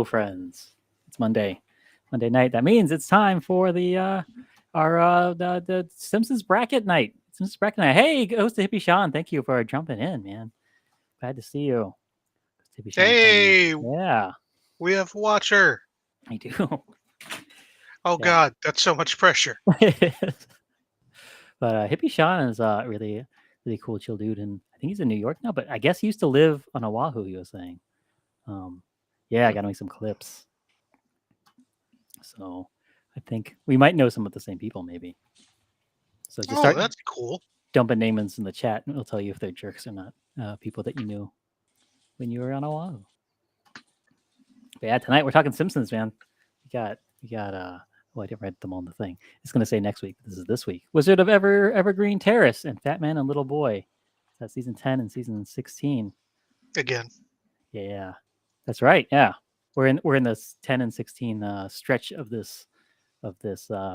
Hello, friends. It's Monday night. That means it's time for the Simpsons bracket night. Hey, host Hippie Sean, thank you for jumping in, man. Glad to see you. Hippie Sean, Hey, yeah, we have Watcher. I do. Oh Yeah. God, that's so much pressure. But Hippie Sean is really cool, chill dude, and I think he's in New York now. But I guess he used to live on Oahu. He was saying, yeah, I gotta make some clips. So I think we might know some of the same people, maybe. So just start That's cool. dumping names in the chat, and it'll tell you if they're jerks or not. People that you knew when you were on Oahu. But yeah, tonight we're talking Simpsons, man. We got. Well, I didn't write them on the thing. It's gonna say next week. This is this week. Wizard of Evergreen Terrace and Fat Man and Little Boy. That's season 10 and season 16. Again. Yeah, that's right. Yeah, we're in this 10 and 16 stretch of this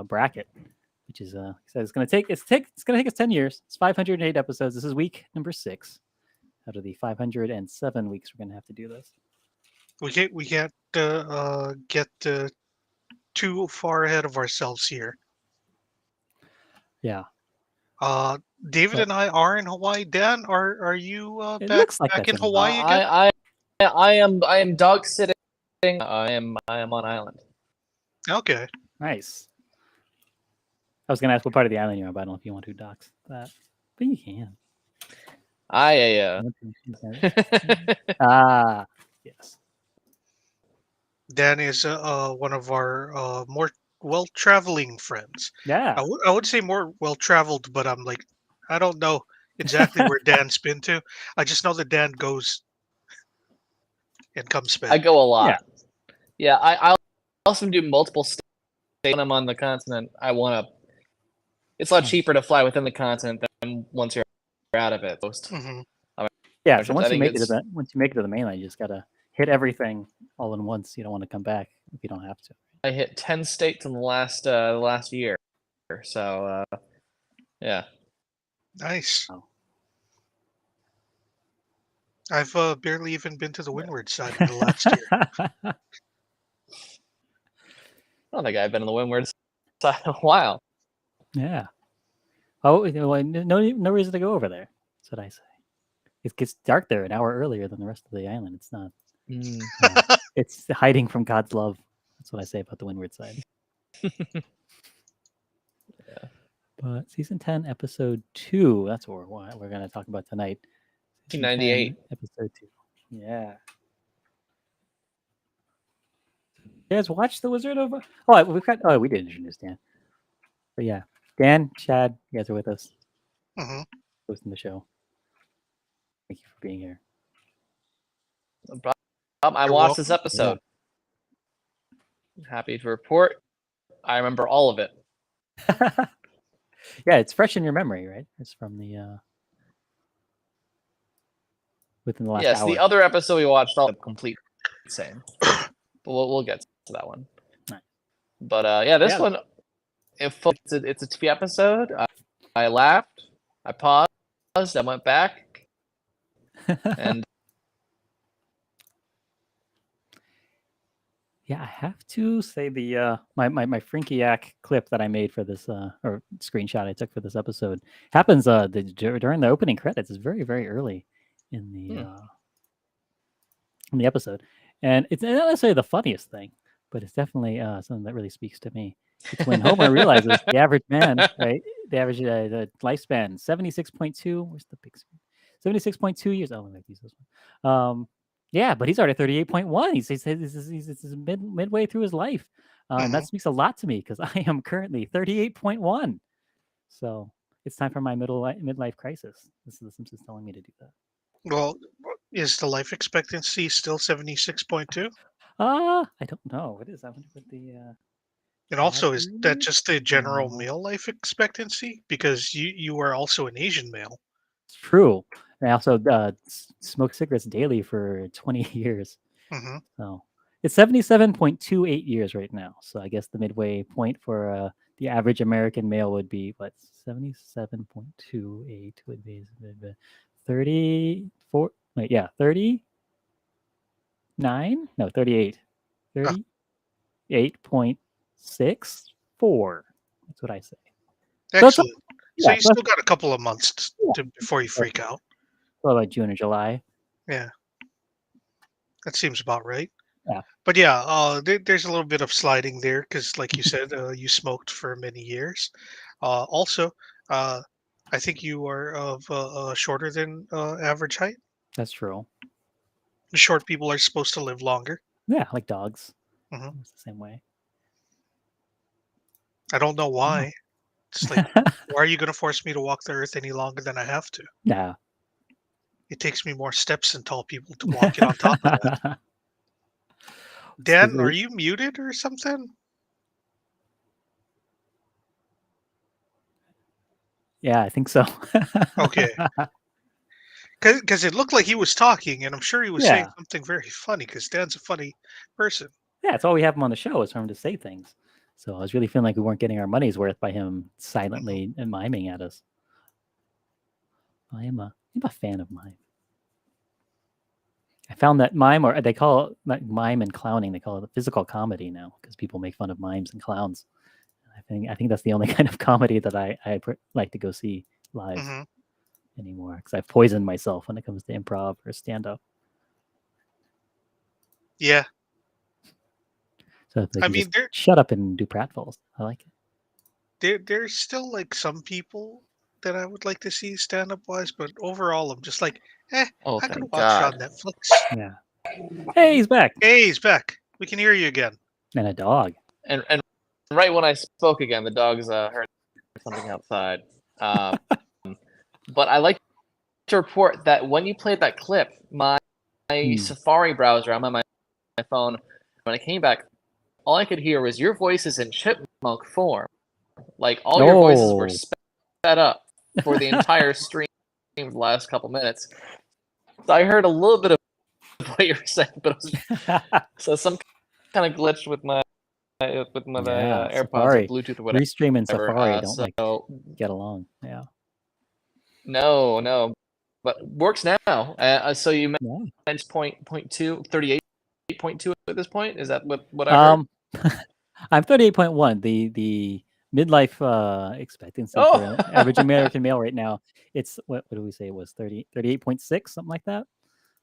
bracket, which is so it's gonna take us 10 years. It's 508 episodes. This is week number 6 out of the 507 weeks we're gonna have to do this. We can't get too far ahead of ourselves here. Yeah. David and I are in Hawaii. Dan, are you It back looks like that's in in Hawaii again? I am dog sitting. I am on island. Okay. Nice. I was gonna ask what part of the island you're on, but I don't know if you want to dox that, but you can. Yes. Dan is one of our more well-traveling friends. Yeah. I would say more well-traveled, but I'm like, I don't know exactly where Dan's been to. I just know that Dan goes and comes back. I go a lot. Yeah, I also do multiple states when I'm on the continent. It's a lot cheaper to fly within the continent than once you're out of it. Mm-hmm. Yeah, so once you make it to the mainland, you just gotta hit everything all in once. You don't want to come back if you don't have to. I hit 10 states in the last year, so yeah. Nice. Oh. I've barely even been to the windward side in the last year. I don't think I've been on the windward side in a while. Yeah. Oh, no reason to go over there. That's what I say. It gets dark there an hour earlier than the rest of the island. It's not. It's hiding from God's love. That's what I say about the windward side. Yeah. But season 10, episode 2. That's what we're going to talk about tonight. 1998, episode 2. Yeah. You guys watch The Wizard of? We didn't introduce Dan. But yeah, Dan, Chad, you guys are with us. Mm-hmm. Hosting the show. Thank you for being here. No problem. I watched this episode. Yeah. Happy to report, I remember all of it. Yeah, it's fresh in your memory, right? It's from the within the last hour. Yes, the other episode we watched all complete same. But we'll get to that one. Nice. But this one, it's a TV episode. I laughed, I paused, I went back, and yeah, I have to say the my Frinkiac clip that I made for this or screenshot I took for this episode happens during the opening credits. It's very, very early in the episode, and it's not necessarily the funniest thing, but it's definitely something that really speaks to me. It's when Homer realizes the average man, right? The average the lifespan 76.2. Where's the big screen? 76.2 years. Oh, let me use this one. Yeah, but he's already 38.1. He's midway through his life. And that speaks a lot to me because I am currently 38.1. So it's time for my midlife crisis. This is The Simpsons telling me to do that. Well, is the life expectancy still 76.2? I don't know. What is that? With the and also, is that just the general male life expectancy? Because you are also an Asian male. It's true. I also smoked cigarettes daily for 20 years. Mm-hmm. So it's 77.28 years right now. So I guess the midway point for the average American male would be, what, 77.28 would be 34. Wait, yeah, 39? No, 38. 38.64. That's what I say. Excellent. So yeah, you still got a couple of months before you freak out. What about June or July? Yeah, that seems about right. Yeah. But yeah, there's a little bit of sliding there because, like you said, you smoked for many years. Also, I think you are of shorter than average height. That's true. Short people are supposed to live longer. Yeah, like dogs. Mhm. It's the same way. I don't know why. It's like, why are you going to force me to walk the earth any longer than I have to? Yeah. It takes me more steps than tall people to walk it on top of that. Dan, are you muted or something? Yeah, I think so. Okay. Because it looked like he was talking, and I'm sure he was saying Yeah. something very funny, because Dan's a funny person. Yeah, it's all we have him on the show is for him to say things. So I was really feeling like we weren't getting our money's worth by him silently and miming at us. I'm a fan of mime. I found that mime, or they call it like mime and clowning, they call it physical comedy now because people make fun of mimes and clowns. I think that's the only kind of comedy that I like to go see live Hmm. anymore because I've poisoned myself when it comes to improv or stand up. Yeah. So if they I can mean, just shut up and do pratfalls. I like it. there's still like some people that I would like to see stand up wise, but overall, I'm just like, Oh, I could thank watch it on God. Netflix. Yeah. Hey, he's back. Hey, he's back. We can hear you again. And a dog. And right when I spoke again, the dogs heard something outside. But I like to report that when you played that clip, my Safari browser, I'm on my phone, when I came back, all I could hear was your voices in chipmunk form. Like all your voices were sped up for the entire stream the last couple minutes. So I heard a little bit of what you were saying, but it was, so some kind of glitch with my AirPods Safari. or Bluetooth or whatever. Restream and Safari don't like get along. Yeah. No, but works now. So you mentioned 38.2 at this point. Is that what I heard? I'm 38.1. The midlife expectancy for an average American male right now. It's what do we say? It was 38.6, something like that.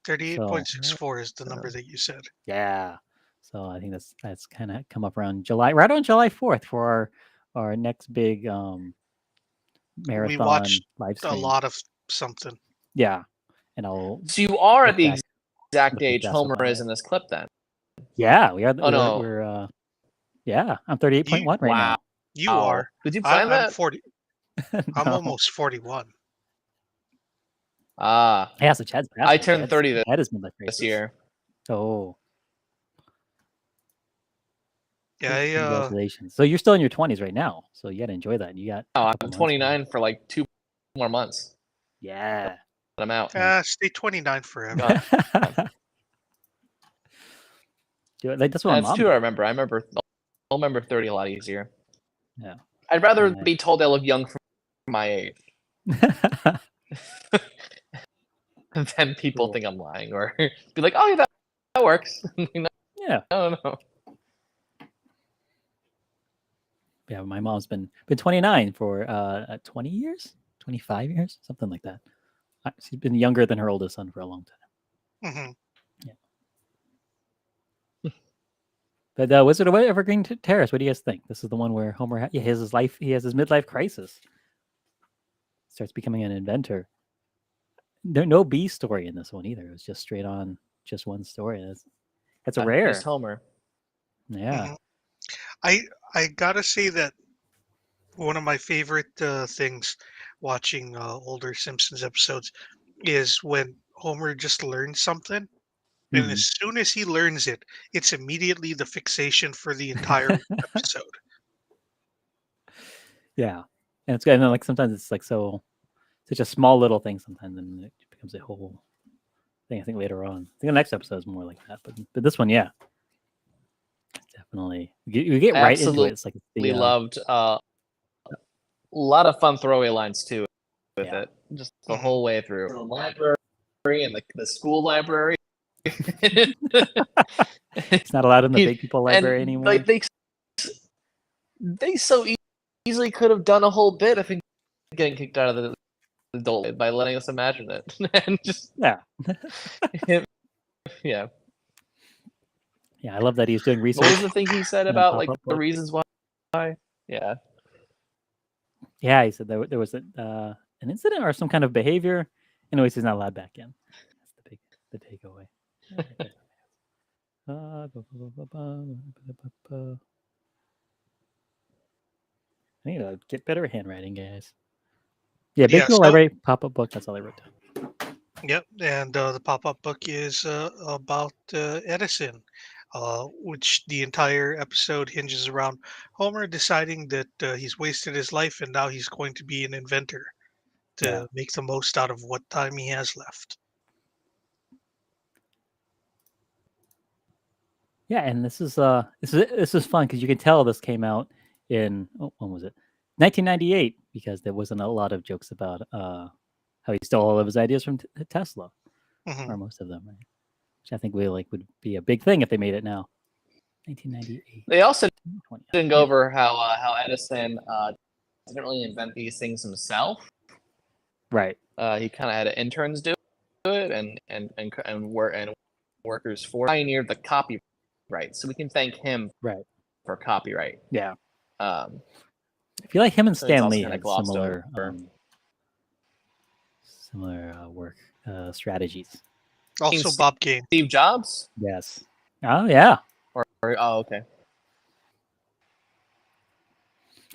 38.64 is the number that you said. Yeah. So I think that's kind of come up around right on July 4th for our next big marathon we watched live stream. A lot of something. Yeah. And I'll So you are at the exact age Homer is in this clip then. Yeah, we are. Oh no. We're yeah, I'm 38.1 right now. You are. Did you plan that? I'm 40. I'm almost 41. Yeah, so Chad's passed. I turned 30 this year. Oh. Yeah, congratulations. So you're still in your 20s right now. So you got to enjoy that. You got I'm 29 for like 2 more months. Yeah. I'm out. Stay 29 forever. That's what That's true. I I'll remember 30 a lot easier. Yeah. I'd rather be told I look young for my age than people think I'm lying or be like, oh, yeah, that works. Yeah. No. Yeah, my mom's been 29 for 20 years, 25 years, something like that. She's been younger than her oldest son for a long time. Mm-hmm. Yeah. But Wizard of Evergreen Terrace, what do you guys think? This is the one where Homer he has his midlife crisis. Starts becoming an inventor. No B story in this one either. It was just straight on, just one story. That's a rare. Just Homer. Yeah. Mm-hmm. I gotta say that one of my favorite things watching older Simpsons episodes is when Homer just learns something, and as soon as he learns it, it's immediately the fixation for the entire episode. Yeah, and it's good. And then, like sometimes it's like such a small little thing sometimes, and it becomes a whole thing. I think later on, I think the next episode is more like that. But this one, yeah, definitely you get right into it. It's like loved. A lot of fun throwaway lines too with it, just the whole way through. The library and the school library. It's not allowed in the big people library and anymore. like they so easily could have done a whole bit of getting kicked out of the adult by letting us imagine it, and just Yeah. yeah. Yeah, I love that he's doing research. What was the thing he said in a about like pop-up the book. reasons why? Yeah. Yeah, he said there was an incident or some kind of behavior. Anyways, he's not allowed back in. That's the takeaway. I need to get better handwriting, guys. Yeah, Big Yeah, People so Library pop-up book. That's all I wrote down. yep, and the pop-up book is about Edison, which the entire episode hinges around Homer deciding that he's wasted his life and now he's going to be an inventor to Yeah. make the most out of what time he has left. Yeah, and this is fun because you can tell this came out in when was it? 1998, because there wasn't a lot of jokes about how he stole all of his ideas from Tesla, Mhm. or most of them, right? Which I think would be a big thing if they made it now. 1998. They also 20. didn't go over how Edison didn't really invent these things himself. Right. He kind of had interns do it, and workers for pioneered the copyright. So we can thank him Right. for copyright. Yeah. I feel like him and so it's Stan also Lee kinda had glossed similar over. work strategies. Also, Steve- Bob Kane. Steve Jobs? Yes. Oh yeah. Or oh, okay.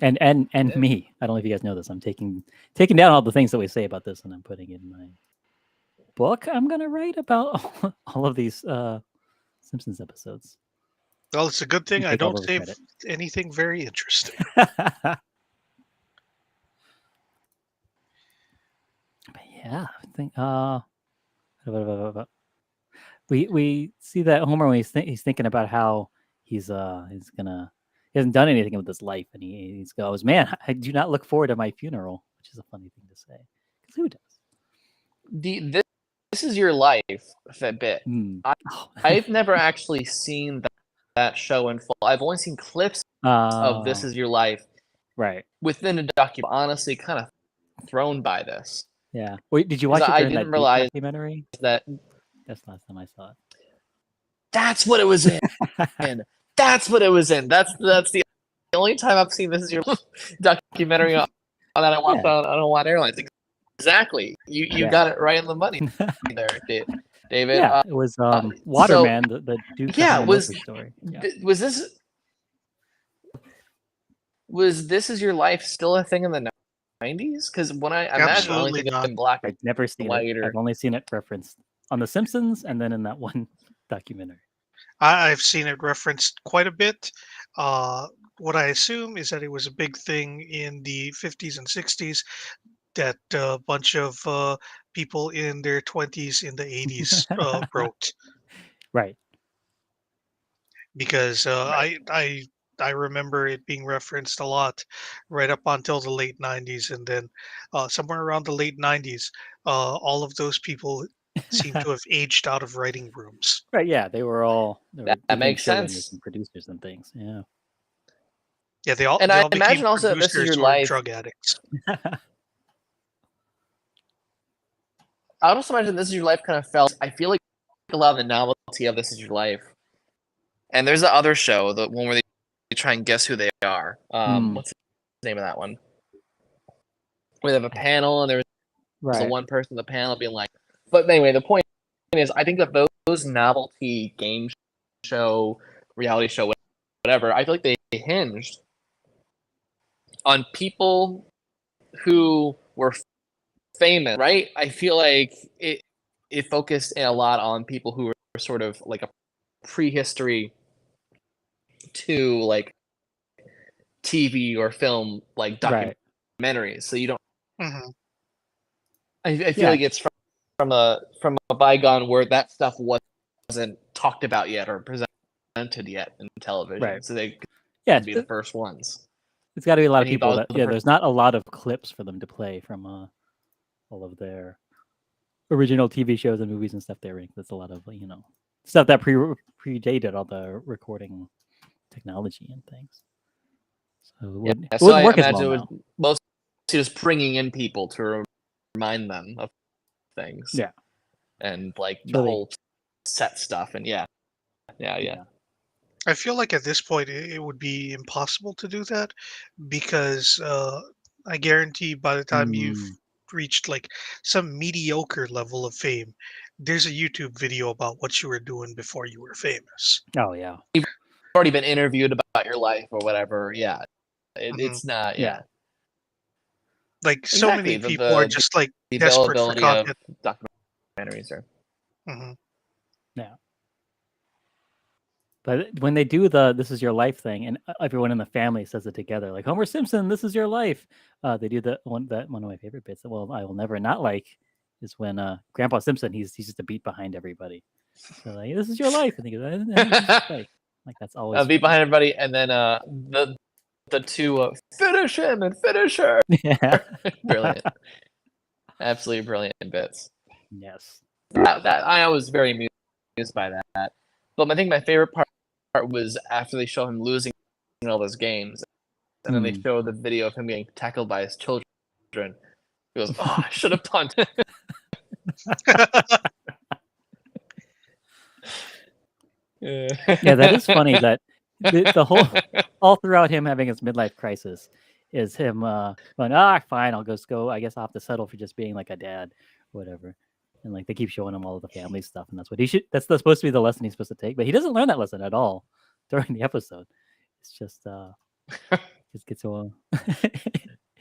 And Yeah. me. I don't know if you guys know this. I'm taking down all the things that we say about this, and I'm putting it in my book. I'm gonna write about all of these Simpsons episodes. Well, it's a good thing I Take all don't the save credit. anything very interesting. But yeah, I think we see that Homer when he's thinking about how he hasn't done anything with his life, and he goes, "Man, I do not look forward to my funeral," which is a funny thing to say, because who does? This is your life bit. Mm. I've never actually seen that show in full. I've only seen clips of This Is Your Life right. within a document. Honestly, kind of thrown by this. Yeah. Wait, did you watch 'Cause it I during that didn't Date realize documentary? that That's the last time I saw it. that's what it was in. That's what it was in. That's the only time I've seen This Is Your documentary on that I watched on One Airlines. Exactly. You got it right in the money there, David. Yeah, it was Waterman, the Duke story. Yeah. Was This Is Your Life still a thing in the 90s? Because when I imagine, I only Absolutely think not. in black I've never seen white it. or I've only seen it referenced on The Simpsons and then in that one documentary. I've seen it referenced quite a bit. What I assume is that it was a big thing in the 50s and 60s that a bunch of people in their 20s in the 80s wrote. Right. Because I remember it being referenced a lot right up until the late 90s, and then somewhere around the late 90s, all of those people seem to have aged out of writing rooms. Right. Yeah, they were That became makes showrunners sense. and producers and things. Yeah. Yeah, they all And they I all became imagine also that This Is producers Your or Life. drug addicts. I would also imagine This Is Your Life kind of felt. I feel like a lot of the novelty of This Is Your Life. And there's the other show, the one where they try and guess who they are. What's the name of that one? Where they have a panel and there's the one person in the panel being like. But anyway, the point is, I think that those novelty game show, reality show, whatever, I feel like they hinged on people who were famous, right? I feel like it focused a lot on people who were sort of like a prehistory to like TV or film, like documentaries. So you don't. Mhm. I feel like it's from a bygone where that stuff wasn't talked about yet or presented yet in television. Right. So they could be the first ones. It's got to be a lot of people that there's not a lot of clips for them to play from all of their original TV shows and movies and stuff they rank. That's a lot of stuff that predated all the recording technology and things. So it wouldn't work as well imagine it now. would mostly just bringing in people to remind them of things. Yeah. And like It's the really- whole set stuff, and yeah. I feel like at this point it would be impossible to do that because I guarantee by the time you've reached like some mediocre level of fame, there's a YouTube video about what you were doing before you were famous. Oh yeah. You've already been interviewed about your life or whatever. Yeah. It's not. Yeah. Like so many Exactly, people are just like the desperate for availability of content. documentaries are. Yeah. But when they do the "This is your life" thing, and everyone in the family says it together, like Homer Simpson, "This is your life." They do one of my favorite bits. Well, I will never not like is when Grandpa Simpson he's just a beat behind everybody. So like, "This is your life," and he goes, "This is his life." Like that's always Beat behind everybody, and then the two finish him and finish her. Yeah. Brilliant, absolutely brilliant bits. Yes. That I was very amused by that. But I think my favorite part was after they show him losing all those games, and then they show the video of him getting tackled by his children. He goes, "Oh, I should have punted." Yeah, that is funny. That the whole all throughout him having his midlife crisis is him going, fine, I'll just go. I guess I'll have to settle for just being like a dad, whatever. And like they keep showing him all of the family stuff, and that's what he should. That's supposed to be the lesson he's supposed to take, but he doesn't learn that lesson at all during the episode. It's just just gets so.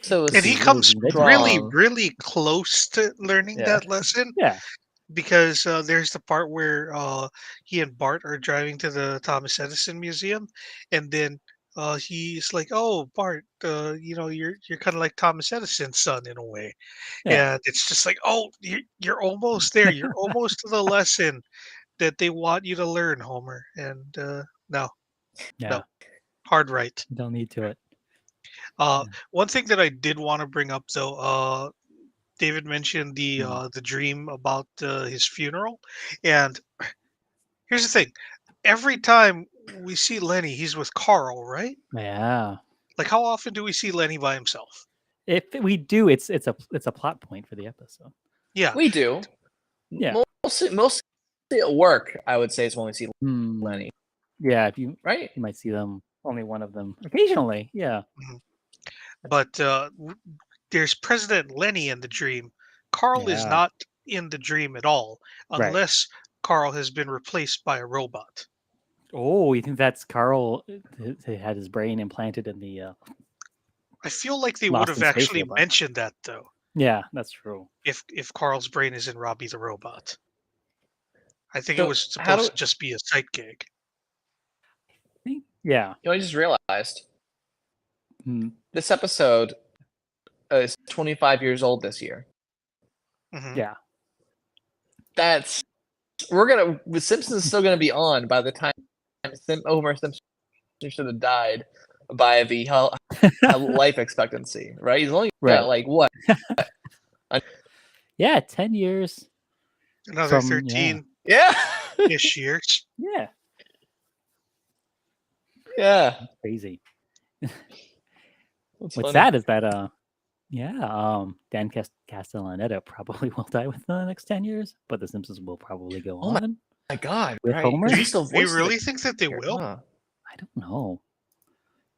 And he comes really, really close to learning that lesson. Yeah. Because there's the part where he and Bart are driving to the Thomas Edison Museum, and then he's like, "Oh, Bart, you're kind of like Thomas Edison's son in a way," and it's just like, "Oh, you're almost there. You're almost to the lesson that they want you to learn, Homer." And no, hard right. You don't need to it. One thing that I did want to bring up though, David mentioned the dream about his funeral, and here's the thing: every time we see Lenny, he's with Carl, right? Yeah. Like, how often do we see Lenny by himself? If we do, it's a plot point for the episode. Yeah, we do. Yeah, mostly at work, I would say, is when we see Lenny. Yeah, if you right, you might see them. Only one of them occasionally. Yeah, but there's President Lenny in the dream. Carl is not in the dream at all, unless Carl has been replaced by a robot. Oh, you think that's Carl had his brain implanted in the I feel like they would have actually mentioned that though. Yeah, that's true. If Carl's brain is in Robbie the Robot. I think it was supposed to just be a sight gag. Yeah. You know, I just realized this episode is 25 years old this year. Yeah. That's the Simpsons is still gonna be on by the time Homer Simpson should have died by the life expectancy, right? He's only got like what? 10 years. Another 13 ish years. Yeah. Yeah. That's crazy. What's sad is that Dan Castellaneta probably will die within the next 10 years, but the Simpsons will probably go on. My God, with Homer. We really think that they will? I don't know.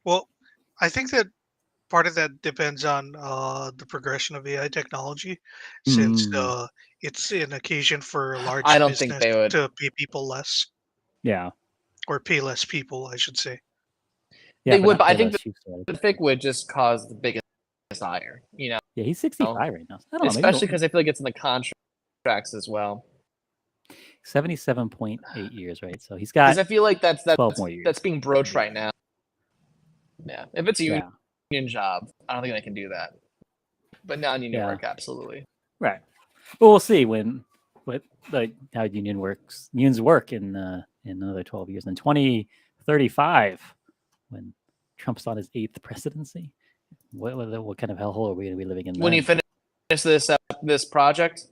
Well, I think that part of that depends on the progression of AI technology, since it's an occasion for large business to pay people less. Yeah. Or pay less people, I should say. Yeah, they would, but I think the fic would just cause the biggest desire. You know. Yeah, he's 65 right now. I don't know, especially because I feel like it's in the contracts as well. 77.8 years, right? So he's got. Because I feel like that's 12 more years. That's being broached right now. Yeah, if it's a union job, I don't think I can do that. But non-union work, absolutely. Right. Well, we'll see how unions work in another 12 years. In 2035, when Trump's on his 8th presidency, what kind of hellhole are we going to be living in? When you finish this project,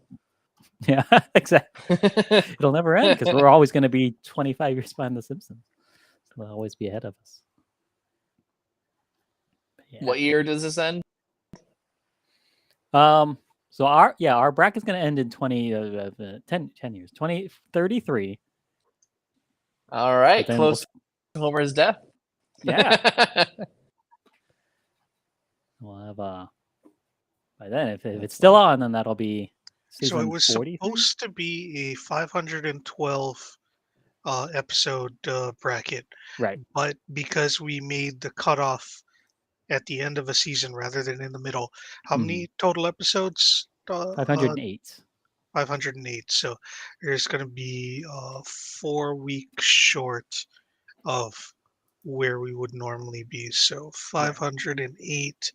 Yeah, exactly. It'll never end because we're always going to be 25 years behind The Simpsons. So they'll always be ahead of us. Yeah. What year does this end? So our bracket's going to end in 10 years, 2033. All right, then close to Homer's death. Yeah. We'll have by then, if it's still on, then that'll be So it season was 43. supposed to be a 512 episode bracket, Right. but because we made the cutoff at the end of a season rather than in the middle, how many total episodes? 508. 508. So there's going to be 4 weeks short of where we would normally be. So 508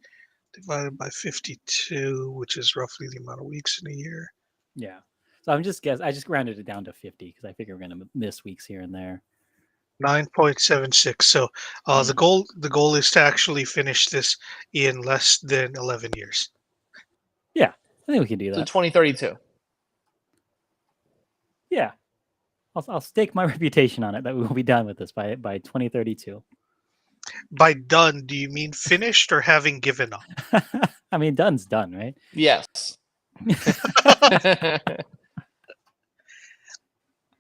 divided by 52, which is roughly the amount of weeks in a year. Yeah. So I just rounded it down to 50 because I figure we're going to miss weeks here and there. 9.76. So the goal is to actually finish this in less than 11 years. Yeah, I think we can do that. So 2032. Yeah. I'll stake my reputation on it that we will be done with this by 2032. By done, do you mean finished or having given up? I mean, done's done, right? Yes.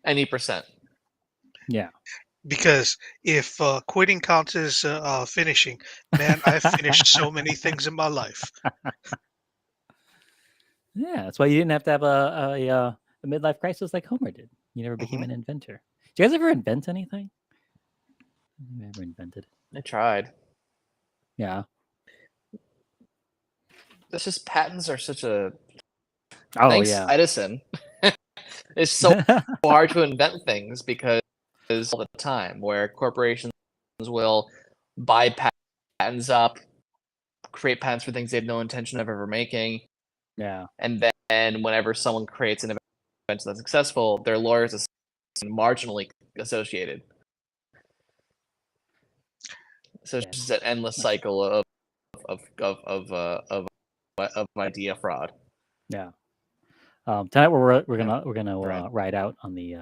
Any percent. Yeah. Because if quitting counts as finishing, man, I've finished so many things in my life. Yeah, that's why you didn't have to have a midlife crisis like Homer did. You never became an inventor. Did you guys ever invent anything? I never invented. I tried. Yeah. That's just patents are such a. Oh, Thanks, yeah. Edison. It's so hard to invent things because all the time where corporations will buy patents up, create patents for things they have no intention of ever making. Yeah. And then whenever someone creates an invention that's successful, their lawyers are marginally associated. So it's just an endless cycle of idea fraud. Yeah. Tonight we're gonna ride out on the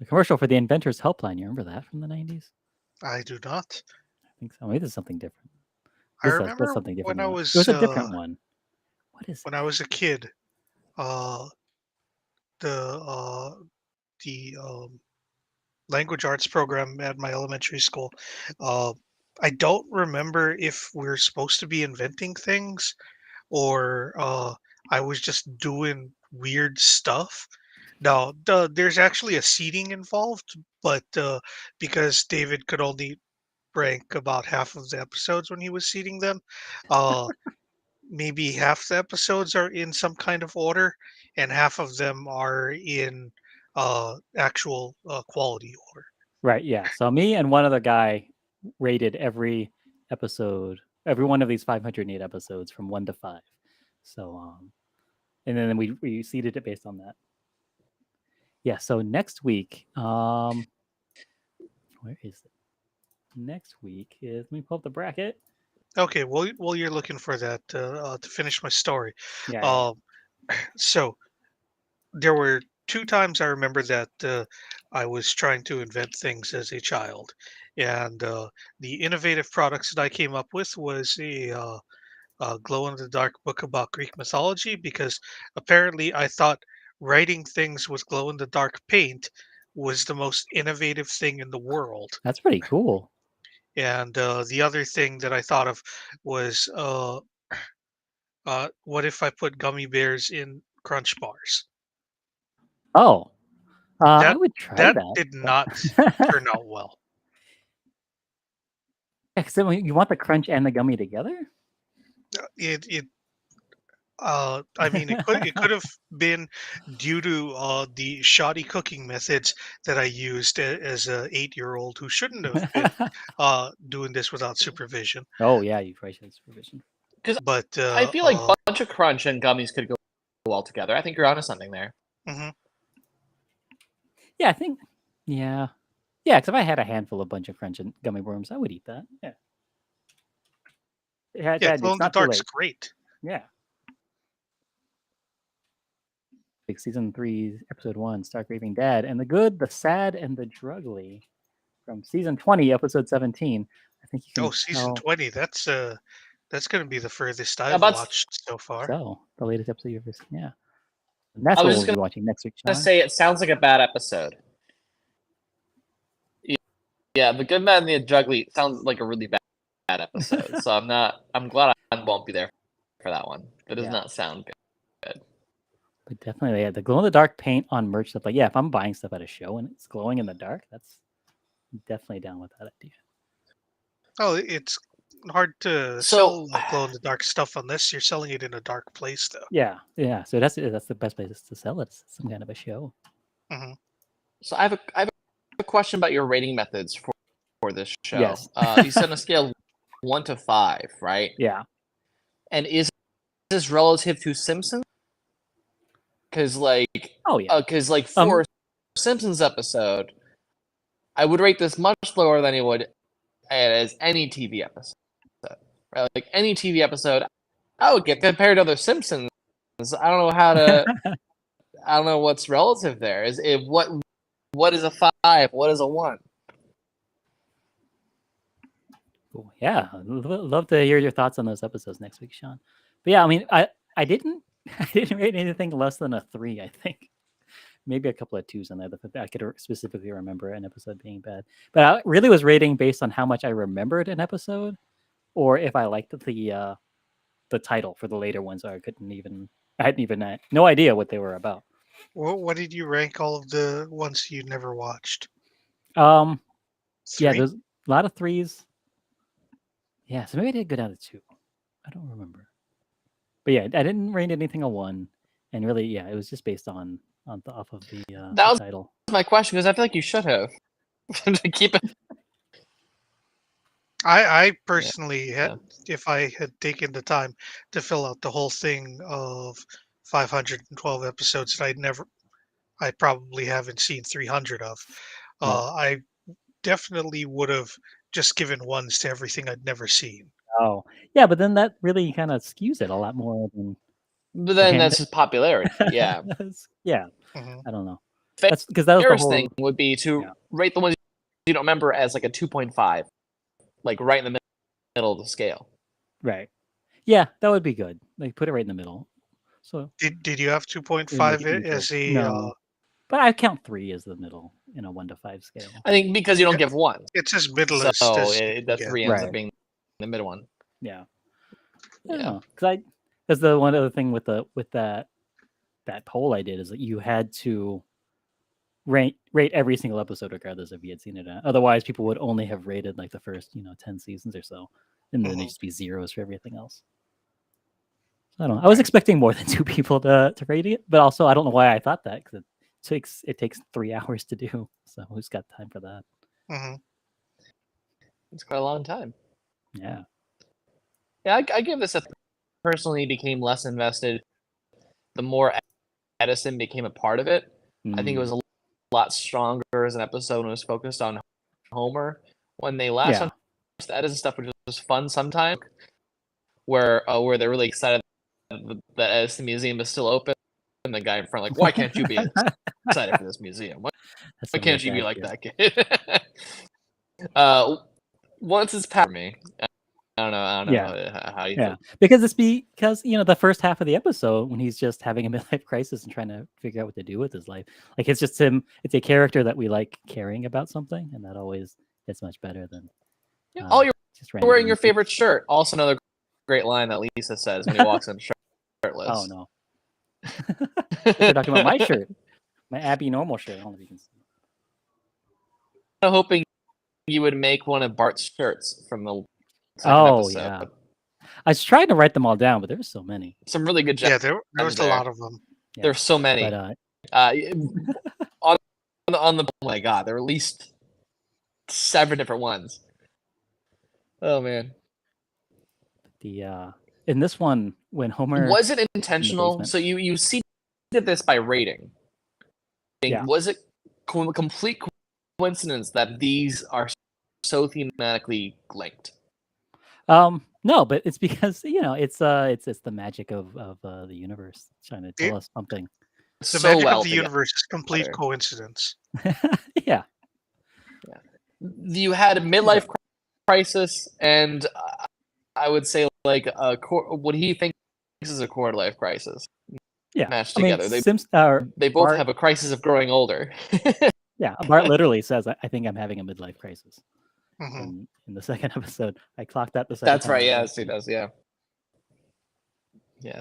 commercial for the Inventors Helpline. You remember that from the 90s? I do not. I think so. Maybe there's something different. I That's remember something different. when I was It was a different one. What is it? when I was a kid, the language arts program at my elementary school. I don't remember if we're supposed to be inventing things or I was just doing weird stuff. Now, there's actually a seating involved, but because David could only rank about half of the episodes when he was seating them, uh, maybe half the episodes are in some kind of order, and half of them are in actual quality order. Right. Yeah. So me and one other guy rated every episode, every one of these 508 episodes from 1 to 5. So and then we seeded it based on that. Yeah. So next week, where is it? Next week is, let me pull up the bracket. Okay, well, you're looking for that to finish my story. Yeah. So there were 2 times I remember that I was trying to invent things as a child, and the innovative products that I came up with was a glow-in-the-dark book about Greek mythology because apparently I thought writing things with glow-in-the-dark paint was the most innovative thing in the world. That's pretty cool. And the other thing that I thought of was what if I put gummy bears in crunch bars? Oh, I That would try that that. did not turn out well. Yeah, 'cause then you want the crunch and the gummy together? It I mean, it could have been due to the shoddy cooking methods that I used as a 8-year-old who shouldn't have been doing this without supervision. Oh yeah, you probably should have supervision. Because But I feel like bunch of crunch and gummies could go well together. I think you're onto something there. mhm. Yeah, I think. Yeah, yeah. Because if I had a handful of bunch of crunch and gummy worms, I would eat that. Yeah. Yeah, Dad, glow it's in the not too dark's late. great. Yeah. season 3, episode 1, Stark Raving Dad, and the Good, the Sad, and the Drugly from season 20, episode 17. I think you can season tell. 20. That's going to be the furthest I've About watched so far. So the latest episode you've ever seen, yeah. And that's I what was we'll just be watching next week, gonna Sean. say it sounds like a bad episode. Yeah, the Good Man and the Juggly sounds like a really bad episode. So I'm glad I won't be there for that one. It does not sound good. But definitely, yeah, the glow in the dark paint on merch stuff. Like, yeah, if I'm buying stuff at a show and it's glowing in the dark, that's definitely down with that idea. Oh, it's hard to sell glow in the dark stuff unless you're selling it in a dark place, though. Yeah. So that's the best place to sell it. It's some kind of a show. Mm-hmm. So I have a question about your rating methods for this show. Yes. You said on a scale of 1 to 5, right? Yeah. And is this relative to Simpsons? Because for a Simpsons episode, I would rate this much lower than you would as any TV episode. Right? Like any TV episode, I would get compared to other Simpsons. I don't know how to. I don't know what's relative there. Is it what is a 5? What is a 1? Cool. Yeah, love to hear your thoughts on those episodes next week, Sean. But yeah, I mean, I didn't rate anything less than a 3. I think maybe a couple of 2s on there. I could specifically remember an episode being bad, but I really was rating based on how much I remembered an episode, or if I liked the title for the later ones. I hadn't even no idea what they were about. What did you rank all of the ones you never watched? 3? Yeah, 3? there's a lot of 3s. Yeah, so maybe I did go down to 2. I don't remember. But yeah, I didn't rate anything a 1, and really, yeah, it was just based off of the title. That was my question, because I feel like you should have to keep it. I personally had, if I had taken the time to fill out the whole thing of 512 episodes that I probably haven't seen 300 of, I definitely would have just given 1s to everything I'd never seen. Oh, yeah, but then that really kind of skews it a lot more than. But then that's just popularity. Yeah. Yeah. Mm-hmm. I don't know. That's because that was the whole thing would be to rate the ones you don't remember as like a 2.5, like right in the middle of the scale. Right. Yeah, that would be good. Like put it right in the middle. So did you have 2.5 as a? No. But I count 3 as the middle in a 1 to 5 scale. I think because you don't give 1. It's as middleist. So the 3 ends up being the middle one. Yeah. Yeah. Because the one other thing with that poll I did is that you had to rate every single episode regardless if you had seen it. Otherwise, people would only have rated like the first 10 seasons or so, and then it'd just be 0s for everything else. So I don't know. I was expecting more than 2 people to rate it, but also I don't know why I thought that, because it takes 3 hours to do. So who's got time for that? Mm-hmm. It's quite a long time. Yeah. Yeah, I give this personally became less invested the more Edison became a part of it. I think it was a lot stronger as an episode when it was focused on Homer. When they last on the Edison stuff, which was fun sometimes, where they're really excited that the Edison Museum is still open, and the guy in front like, why can't you be excited for this museum? Why can't you be like that kid? Once it's past me, I don't know how you feel. Because the first half of the episode when he's just having a midlife crisis and trying to figure out what to do with his life, like it's just him. It's a character that we like caring about something, and that always gets much better than. You're wearing your favorite shirt. Also, another great line that Lisa says when he walks in shirtless. Oh no! You're talking about my shirt, my Abby Normal shirt. I don't know if you can see. I'm hoping you would make one of Bart's shirts from the. Yeah. I was trying to write them all down, but there were so many. Some really good. Yeah, there was a lot of them. Yeah. There's so many. But, on the oh my god, there were at least 7 different ones. Oh man. In this one, when Homer was it intentional? So you seeded this by rating. Yeah. Was it complete coincidence that these are so thematically linked? No, but it's because it's the magic of the universe trying to tell us something. The so magic well of the together. universe is complete coincidence. Yeah. You had a midlife crisis, and I would say like what he thinks is a quarter life crisis. Yeah. Matched I mean, together. They both Bart, have a crisis of growing older. yeah, Bart literally says, "I think I'm having a midlife crisis." Hmm. In the second episode, I clocked that the second That's time. right. Yes, he does. Yeah. Yeah.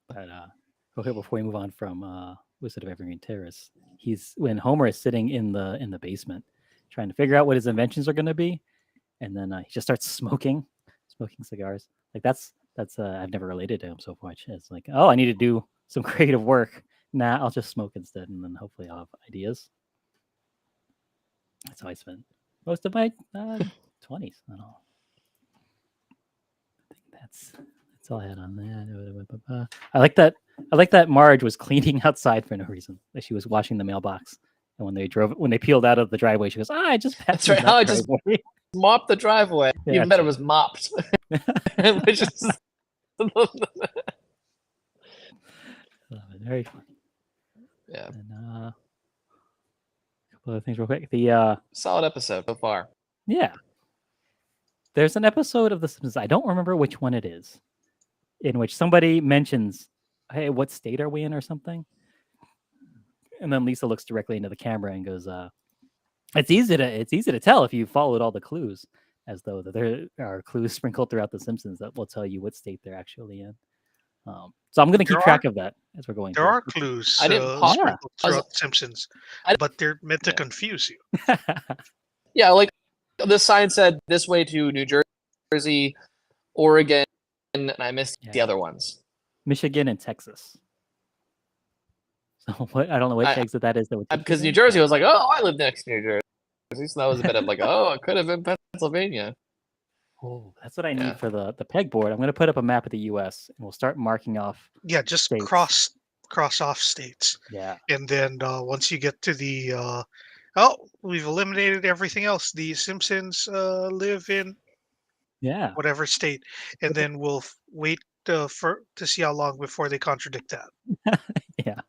But okay, before we move on from Wizard of Evergreen Terrace, when Homer is sitting in the basement, trying to figure out what his inventions are going to be, and then he just starts smoking cigars. Like that's I've never related to him so much. It's like, oh, I need to do some creative work. Nah, I'll just smoke instead, and then hopefully I'll have ideas. That's how I spent most of my 20s. I don't know. I think that's all I had on that. I like that Marge was cleaning outside for no reason. Like she was washing the mailbox, and when they peeled out of the driveway, she goes, I just passed That's right. that I just driveway." mopped the driveway. Yeah, Even better was mopped. Which is very funny. yeah. And a couple other things real quick. The solid episode so far. yeah. There's an episode of The Simpsons, I don't remember which one it is, in which somebody mentions, hey, what state are we in or something? And then Lisa looks directly into the camera and goes, it's easy to tell if you followed all the clues, as though there are clues sprinkled throughout The Simpsons that will tell you what state they're actually in. So I'm going to keep track of that as we're going. There are clues I didn't pause throughout Simpsons, but they're meant to confuse you. Yeah, like the sign said this way to New Jersey, Oregon, and I missed the other ones. Michigan and Texas. So what? I don't know what exit that is. Because New Jersey was like, oh, I live next to New Jersey, so that was a bit of like, oh, it could have been Pennsylvania. Oh, that's what I need for the pegboard. I'm going to put up a map of the U.S. and we'll start marking off. Yeah, just states. cross off states. Yeah, and then once you get to the we've eliminated everything else. The Simpsons live in whatever state, and then we'll wait to see how long before they contradict that. Yeah,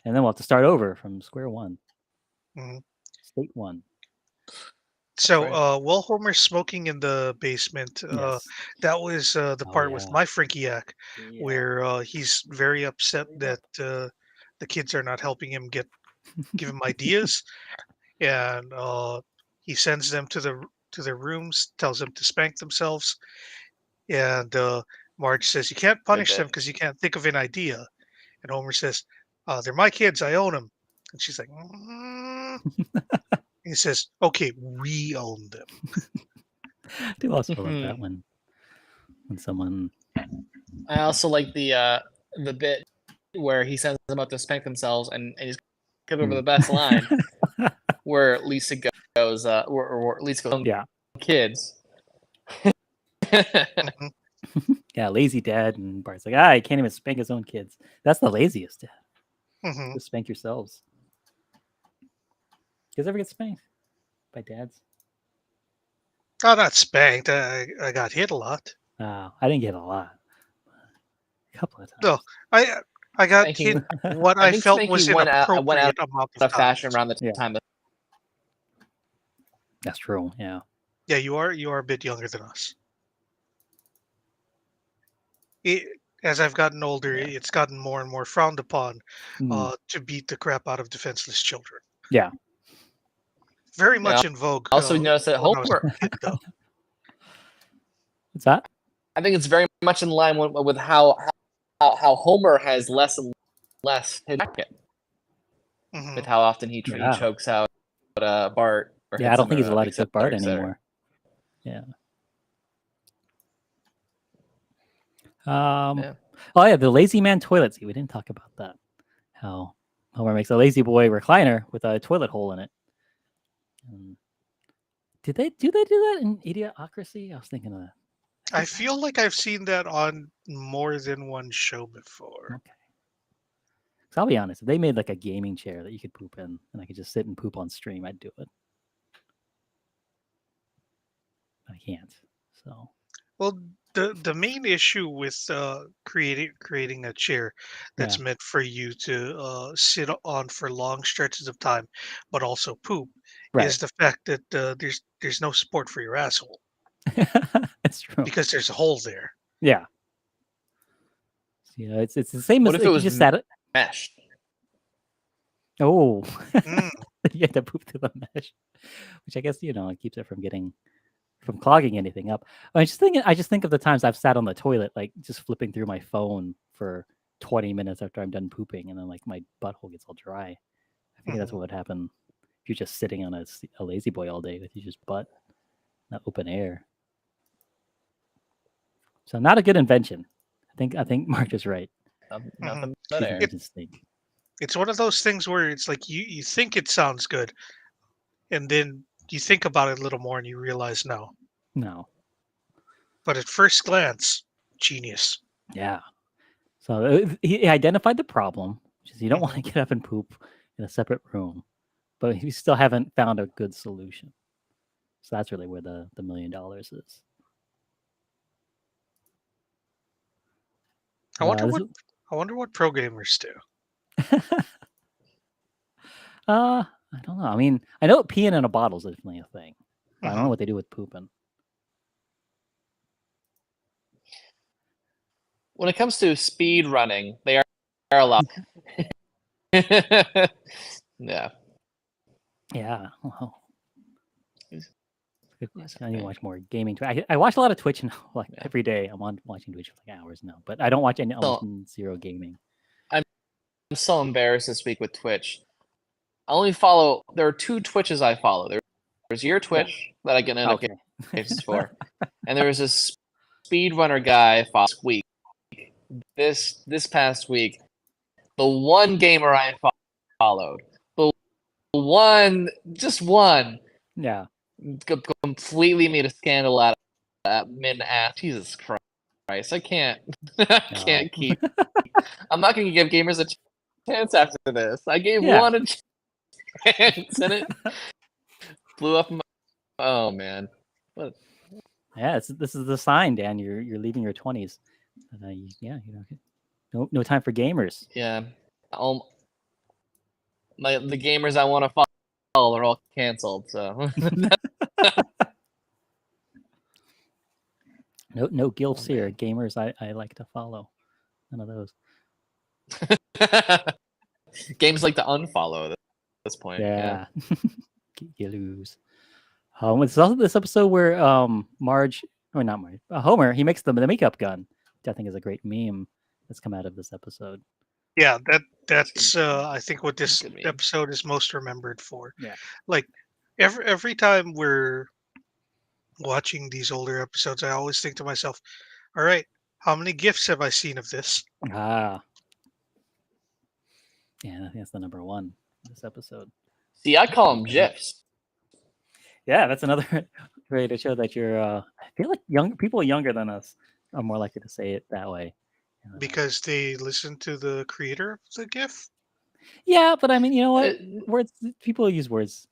and then we'll have to start over from square one. Mm-hmm. State one. So while Homer's smoking in the basement, that was the part with my Frankiac, where he's very upset that the kids are not helping him give him ideas, and he sends them to their rooms, tells them to spank themselves, and Marge says you can't punish them because you can't think of an idea, and Homer says, "They're my kids, I own them," and she's like. He says, "Okay, we own them." I do also love that when someone. I also like the bit where he sends them out to spank themselves, and he's give over the best line, where Lisa goes, or Lisa goes, kids. Yeah, lazy dad, and Bart's like, he can't even spank his own kids. That's the laziest dad. Just spank yourselves. You guys ever get spanked by dads? Oh, not spanked. I got hit a lot. I didn't get a lot. A couple of times. No, I got hit what I felt was an appropriate amount of fashion around the time. That's true. Yeah. Yeah, you are a bit younger than us. As I've gotten older, it's gotten more and more frowned upon to beat the crap out of defenseless children. Yeah. Very much in vogue. Also, notice that Homer. What's that? I think it's very much in line with how Homer has less and less his jacket. With how often he chokes out Bart. I don't think he's allowed to choke Bart anymore. Yeah. Oh yeah, the lazy man toilet seat. We didn't talk about that. How Homer makes a lazy boy recliner with a toilet hole in it. Do they do that in Idiocracy? I was thinking of that. I feel like I've seen that on more than one show before. Okay. So I'll be honest, if they made like a gaming chair that you could poop in and I could just sit and poop on stream, I'd do it. I can't. So Well, the main issue with creating a chair that's Yeah. meant for you to sit on for long stretches of time, but also poop, Right. is the fact that there's no support for your asshole It's true. because there's a hole there. Yeah. You know, it's the same What as if it like you was just sat it. mesh? Oh, Mm, you had to poop through the mesh, which I guess it keeps it from clogging anything up. I just think of the times I've sat on the toilet, like just flipping through my phone for 20 minutes after I'm done pooping, and then like my butthole gets all dry. I think that's mhm. what would happen if you're just sitting on a lazy boy all day with your just butt, not open air. So not a good invention. I think Mark is right. Nothing but Cheap air. It, invention stink. it's one of those things where it's like you think it sounds good, and then you think about it a little more and you realize no. No. But at first glance, genius. Yeah. So he identified the problem, which is you don't want to Mhm. get up and poop in a separate room, but you still haven't found a good solution. So that's really where the $1 million is. I wonder This what I wonder what pro gamers do. I don't know. I mean, I know peeing in a bottle is definitely a thing, but I don't know Mhm. what they do with pooping. When it comes to speed running, they are allowed. Yeah. Yeah. Well, Yes, I need to okay. watch more gaming. I watch a lot of Twitch now. Like Yeah. every day, I'm on watching Twitch for like hours now. But I don't watch almost zero gaming. I'm so embarrassed to speak with Twitch. I only follow. There are 2 Twitches I follow. There's your Twitch that I get notifications Okay. for, and there was this speedrunner guy I followed this week. This past week, the one gamer I followed, the one, just one, Yeah. completely made a scandal out of min ass. Jesus Christ, I can't, I No. can't keep. I'm not gonna give gamers a chance after this. I gave Yeah. one a chance, and it blew up. Oh man. What? Yeah. This is the sign, Dan. You're leaving your 20s. No time for gamers. Yeah. The gamers I want to follow are all canceled. So. No gilfs here. man. Gamers I like to follow. None of those. Games like to unfollow at this point. Yeah. You lose. It's also this episode where Marge, or not Marge, Homer, he makes the makeup gun, which I think is a great meme that's come out of this episode. Yeah, that's I think what this Good meme. episode is most remembered for. Yeah. Like every time we're watching these older episodes, I always think to myself, all right, how many gifs have I seen of this? Ah. Yeah, I think that's the number one this episode. See, I call them GIFs. Yeah, that's another way to show that you're. I feel like people younger than us are more likely to say it that way. Because they listen to the creator of the GIF. Yeah, but I mean, you know what? Words. People use words.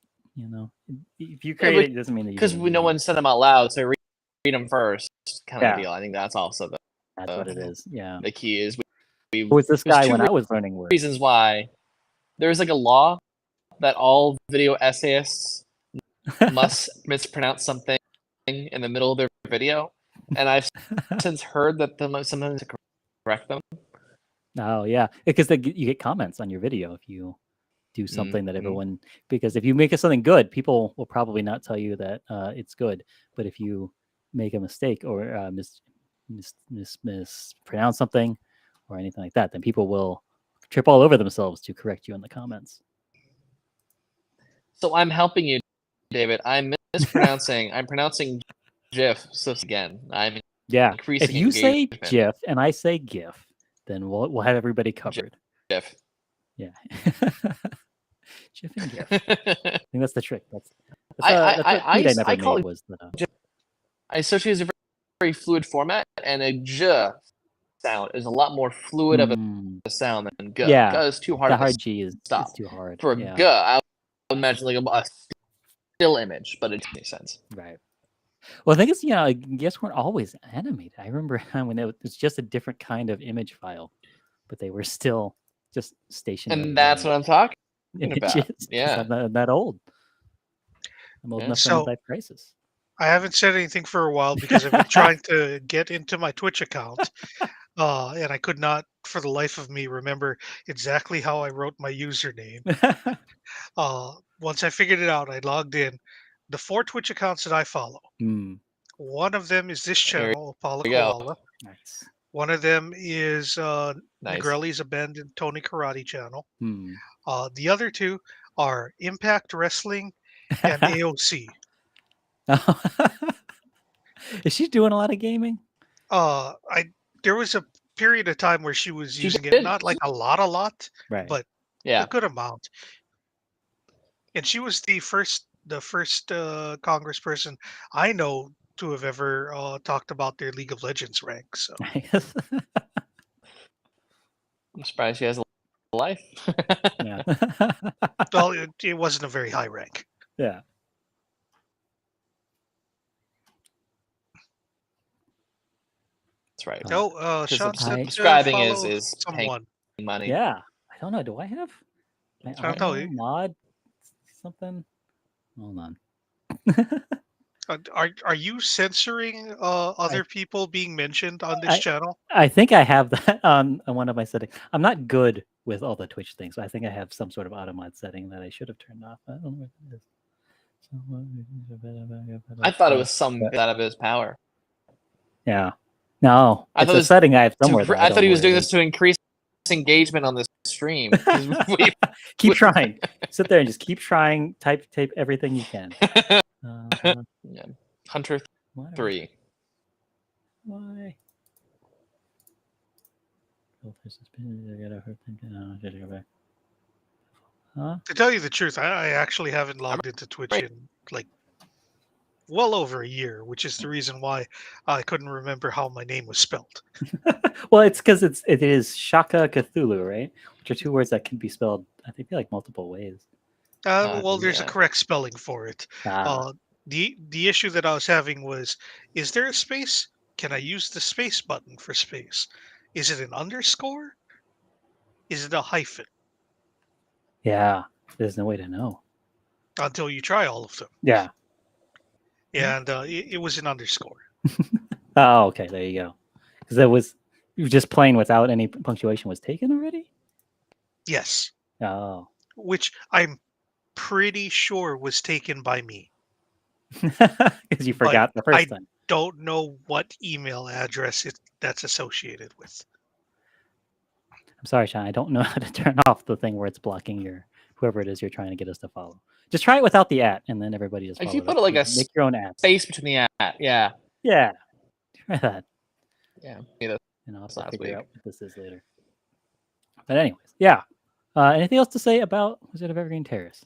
If you create it, it doesn't mean that you. Because no one said them out loud, so read them first, kind of deal. I think that's also that's what it is. Yeah. The key is Who was this guy when I was learning words? Reasons why there's like a law that all video essayists must mispronounce something in the middle of their video, and I've since heard that sometimes to correct them. Oh yeah, because you get comments on your video if you do something that everyone. Because if you make something good, people will probably not tell you that it's good. But if you make a mistake or mispronounce something or anything like that, then people will trip all over themselves to correct you in the comments. So I'm helping you, David. I'm mispronouncing. I'm pronouncing GIF. So again, I'm increasing. If you say GIF and I say GIF, then we'll have everybody covered. GIF. Yeah. GIF and GIF. I think that's the trick. That's I never made was that. I associate as a very fluid format, and a J sound is a lot more fluid of a sound than G. Yeah, G is too hard. The hard G is too hard. For G, I would imagine like a still image, but it doesn't make sense. Right. Well, I think it's I guess weren't always animated. I remember when it was just a different kind of image file, but they were still just stationary. And that's what I'm talking about. images. 'Cause Yeah. I'm not that old. I'm old Yeah. enough for So midlife crisis. I haven't said anything for a while because I've been trying to get into my Twitch account, and I could not, for the life of me, remember exactly how I wrote my username. Once I figured it out, I logged in. The 4 Twitch accounts that I follow. One of them is this There channel, Paula you go. Koala. Nice. One of them is Nice. Negrelli's Abandoned Tony Karate channel. Hmm. The other 2 are Impact Wrestling and AOC. Is she doing a lot of gaming? There was a period of time where she was She using it, did. not like a lot, Right. but a Yeah. good amount. And she was the first congressperson I know to have ever talked about their League of Legends rank. So Nice. I'm surprised she has a life. Yeah. well, it wasn't a very high rank. Yeah. That's right. Oh, Sean said subscribing follow is paying someone. money. Yeah. I don't know. Do I have my I don't know. auto mod something? Hold on. Are you censoring other people being mentioned on this channel? I think I have that on one of my settings. I'm not good with all the Twitch things, so I think I have some sort of auto mod setting that I should have turned off. I don't know what it is. I thought it was some out of his power. Yeah. No, I it's thought a it was setting I have somewhere. I thought he was doing this to increase engagement on this stream. Keep trying. Sit there and just keep trying. Type everything you can. Yeah. Hunter 3. Why? Huh? To tell you the truth, I actually haven't logged into Twitch in like well over a year, which is the reason why I couldn't remember how my name was spelled. Well, it's because it is Shaka Cthulhu, right? Which are 2 words that can be spelled, I think, like multiple ways. Well, there's a yeah. correct spelling for it. The issue that I was having was, is there a space? Can I use the space button for space? Is it an underscore? Is it a hyphen? Yeah, there's no way to know. Until you try all of them. Yeah. And it was an underscore. Oh, okay. There you go. Because that was just plain without any punctuation was taken already? Yes. Oh. Which I'm pretty sure was taken by me. Because you forgot the first time. Don't know what email address that's associated with. I'm sorry, Sean. I don't know how to turn off the thing where it's blocking whoever it is you're trying to get us to follow. Just try it without the @ and then everybody just follow. If you put it like make your own @ space between the @ yeah. Yeah. Try that. Yeah. And I'll have to figure out what this is later. But anyways, yeah. Anything else to say about Wizard of Evergreen Terrace?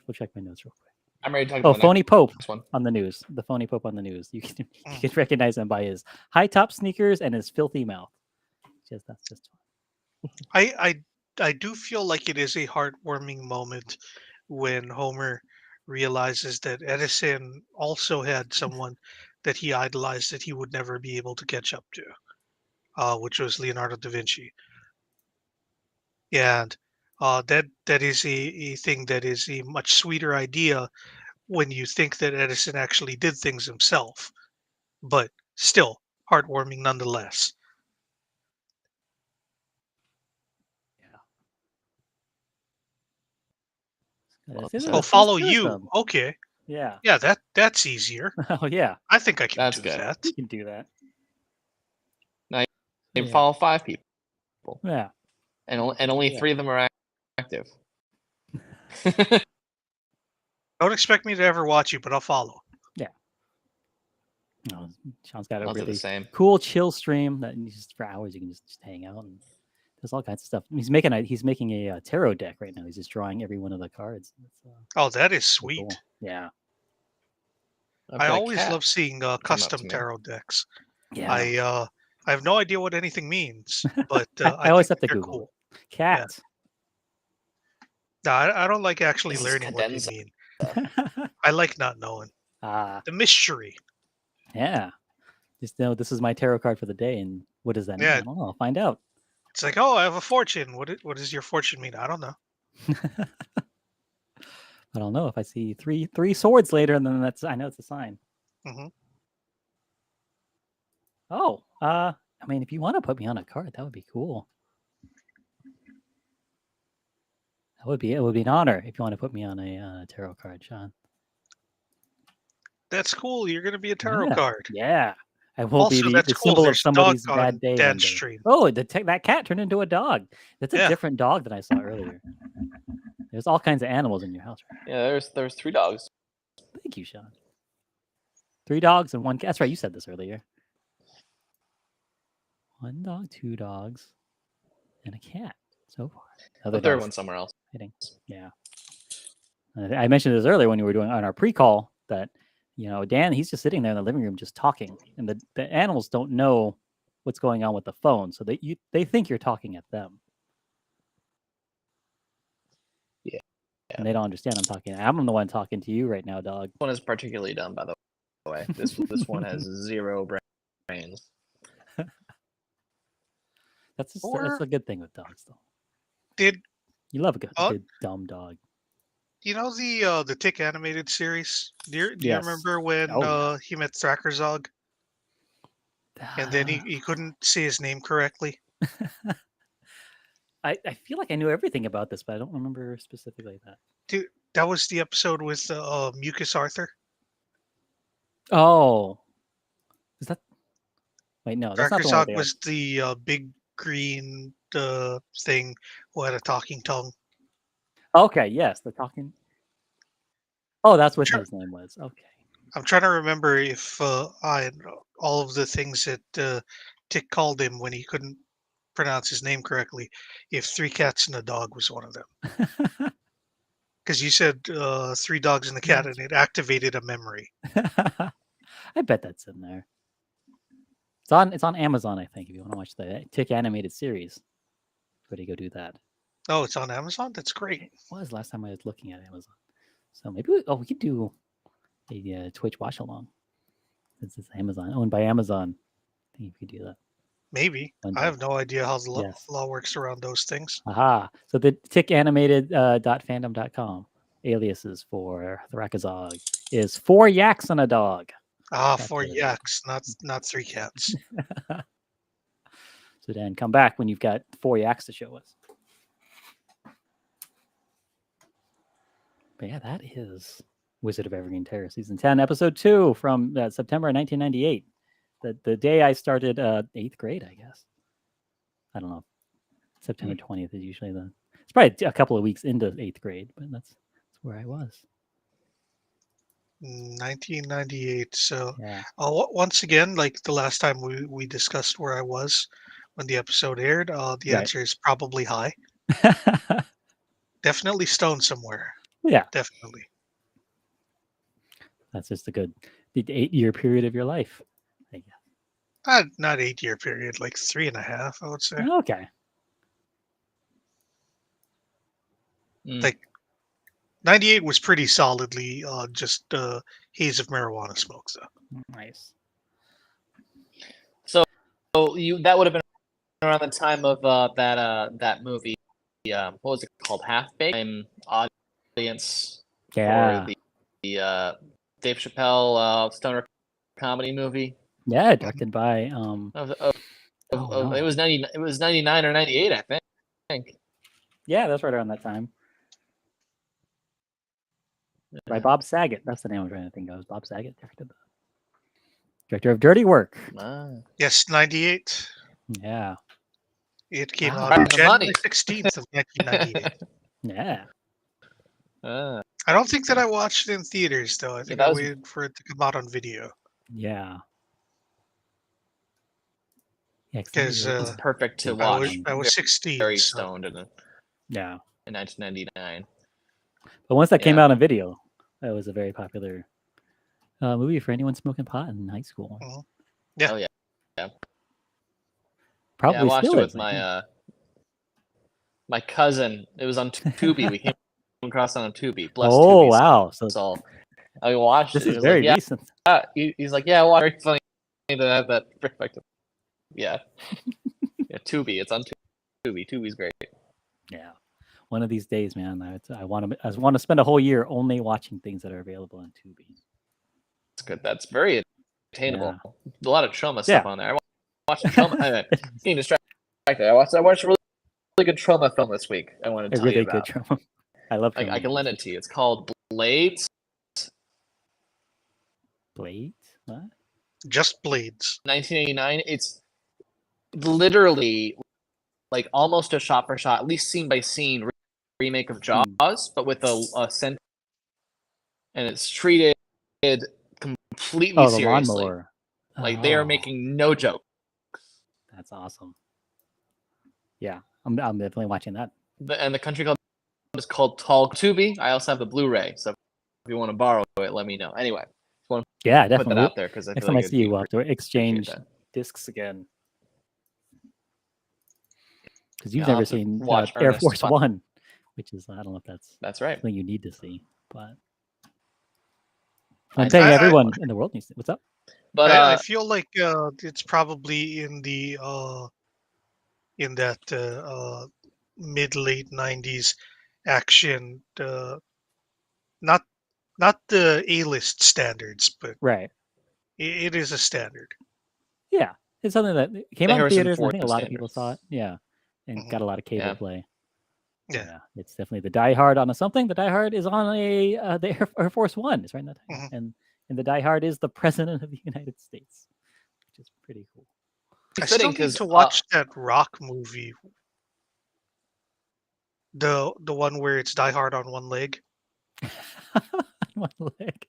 We'll check my notes real quick. I'm ready to talk about Phony Pope one. on the news. The Phony Pope on the news. You can recognize him by his high top sneakers and his filthy mouth. That's just fun. I do feel like it is a heartwarming moment when Homer realizes that Edison also had someone that he idolized that he would never be able to catch up to, which was Leonardo da Vinci. And that is a thing that is a much sweeter idea when you think that Edison actually did things himself, but still heartwarming nonetheless. I'll follow you. Okay. Yeah. Yeah, that's easier. Oh yeah. I think I can do good. that. You can do that. Now you can follow 5 people. Yeah. And only 3 of them are active. Don't expect me to ever watch you, but I'll follow. Yeah. No, Sean's got a I'll do really the same. cool chill stream that just for hours you can just hang out and there's all kinds of stuff. He's making a tarot deck right now. He's just drawing every one of the cards. Oh, that is sweet. Cool. Yeah. I always love seeing custom tarot decks. Yeah. I have no idea what anything means, but I always have to they're Google cool. it. Cat. Yeah. No, I don't like actually learning what they mean. I like not knowing. The mystery. Yeah. Just know this is my tarot card for the day, and what does that mean? Yeah. I don't know. I'll find out. It's like, oh, I have a fortune. What does your fortune mean? I don't know. I don't know if I see three swords later, and then I know it's a sign. Hmm. Oh, I mean, if you want to put me on a card, that would be cool. It would be an honor if you want to put me on a tarot card, Sean. That's cool. You're gonna be a tarot Yeah. card. Yeah. I will Also, be that's the cool. symbol of There's a somebody's dog bad on day one Dan's day. stream. Oh, that cat turned into a dog. That's a Yeah. different dog than I saw earlier. There's all kinds of animals in your house. Right? Yeah, there's 3 dogs. Thank you, Sean. 3 dogs and 1 cat. That's right. You said this earlier. 1 dog, 2 dogs, and a cat so far. The third one somewhere else. Yeah. I mentioned this earlier when we were doing on our pre-call that, Dan, he's just sitting there in the living room just talking, and the animals don't know what's going on with the phone, so they think you're talking at them. Yeah. And they don't understand I'm talking. I'm the one talking to you right now, dog. This one is particularly dumb, by the way. This one has 0 brains. That's a good thing with dogs, though. Did you love a good dumb dog? You know the Tick animated series? Do you Yes. remember when he met Thrakkerzog? And then he couldn't say his name correctly? I feel like I knew everything about this, but I don't remember specifically that. Dude, that was the episode with Mucus Arthur. Oh. Is that... Wait, no. That's not the one Thrakkerzog was the big green thing who had a talking tongue. Okay, yes, the talking... Oh, that's what his name was. Okay. I'm trying to remember if all of the things that Tick called him when he couldn't pronounce his name correctly, if 3 cats and a dog was one of them. Because you said 3 dogs and a cat, and it activated a memory. I bet that's in there. It's on Amazon, I think, if you want to watch the Tick animated series. Where do you go do that? Oh, it's on Amazon? That's great. It was last time I was looking at Amazon. So maybe we could do a Twitch watch along. This is Amazon, owned by Amazon. I think we could do that. Maybe. I have no idea how the law works around those things. Aha. So the tickanimated.fandom.com aliases for Thrakkerzog is 4 yaks and a dog. 4 yaks, not 3 cats. So Dan, come back when you've got 4 yaks to show us. But yeah, that is Wizard of Evergreen Terrace, Season 10, Episode 2 from September 1998. The day I started 8th grade, I guess. I don't know. September 20th is usually it's probably a couple of weeks into 8th grade, but that's where I was. 1998. So yeah. Once again, like the last time we discussed where I was when the episode aired, the answer is probably high. Definitely stoned somewhere. Yeah. Definitely. That's just the 8-year period of your life. Not 8-year period, like 3.5, I would say. Okay. Like 98 was pretty solidly just haze of marijuana smoke, though. Nice. So that would have been around the time of that movie. What was it called? Half Baked. Audience. Yeah. For the Dave Chappelle stoner comedy movie. Yeah, directed by it was 99 or 98, I think. Yeah, that's right around that time. By Bob Saget. That's the name I'm trying to think of. Bob Saget directed director of Dirty Work. Yes, 98. Yeah. It came out on January 16th of 1998. Yeah. I don't think that I watched it in theaters, though. I think I waited for it to come out on video. Yeah. Because it's perfect to watch. I was 16. Very stoned in 1999. But once that came out on video, that was a very popular movie for anyone smoking pot in high school. Yeah. Oh yeah. Probably I watched still it with my cousin. It was on Tubi. We came across on Tubi. Bless Tubi, wow! So I watched This it. is He was very like, recent. he's like, yeah, well, very funny to have that perspective. Yeah. Yeah, Tubi. It's on Tubi. Tubi's great. Yeah. One of these days, man, I want to spend a whole year only watching things that are available on Tubi. That's good. That's very attainable. Yeah. A lot of trauma Yeah. stuff on there. I watched a trauma. Getting distracted. I watched a really good trauma film this week. I want to A tell you really about. good trauma. I love trauma. I can lend it to you. It's called Blades. Blades? What? Just Blades. 1989. It's literally like almost a shot for shot, at least scene by scene remake of Jaws, but with a scent, and it's treated completely Oh, the seriously. lawnmower. Like they are making no joke. That's awesome. Yeah, I'm definitely watching that. And the country club is called Tall Tubi. I also have the Blu-ray, so if you want to borrow it, let me know. Anyway, just want to Yeah, put definitely. that out there because Next time I see you, we'll have to exchange discs again. Because you've never seen Air Force One, which is, I don't know if that's right. something you need to see, but I'm saying everyone in the world needs to. What's up? But I feel like it's probably in that mid-late 90s action, not the A-list standards, but right, it is a standard. Yeah, it's something that came out in theaters. I think a lot of people saw it. Yeah, and got a lot of cable play. Yeah, it's definitely the Die Hard on something. The Die Hard is on the Air Force One. It's right in that time, and the Die Hard is the President of the United States, which is pretty cool. I still need to watch that Rock movie. The one where it's Die Hard on one leg. One leg.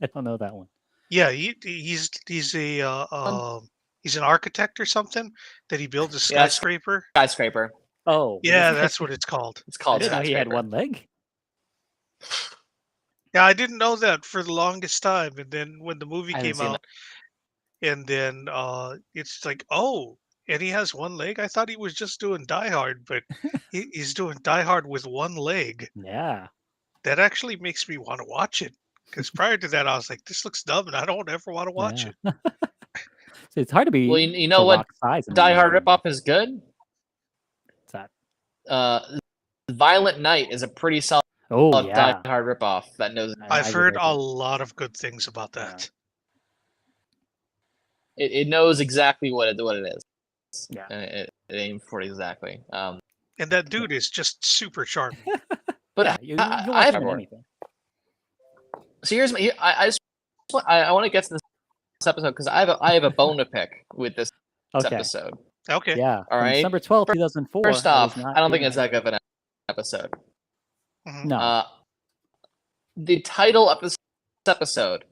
I don't know that one. Yeah, he's an architect or something that he builds a skyscraper. Skyscraper. Oh, yeah, that's what it's called. It's called. I didn't know he had one leg. Yeah, I didn't know that for the longest time, and then when the movie came out, and then it's like, oh, and he has one leg. I thought he was just doing Die Hard, but he's doing Die Hard with one leg. Yeah, that actually makes me want to watch it. Because prior to that, I was like, this looks dumb, and I don't ever want to watch it. So it's hard to be. Well, you know what? Die Hard ripoff is good. What's that? Violent Night is a pretty solid Die Hard ripoff. That knows. I've heard a lot of good things about that. It knows exactly what it is. Yeah, and it aims for it exactly. And that dude is just super charming. But you watch him in anything. So here's my. I want to get to this episode because I have a bone to pick with this episode. Okay. Yeah. All right. December 12th, 2004. First off, I don't think it's that good of an episode. No. The title of this episode.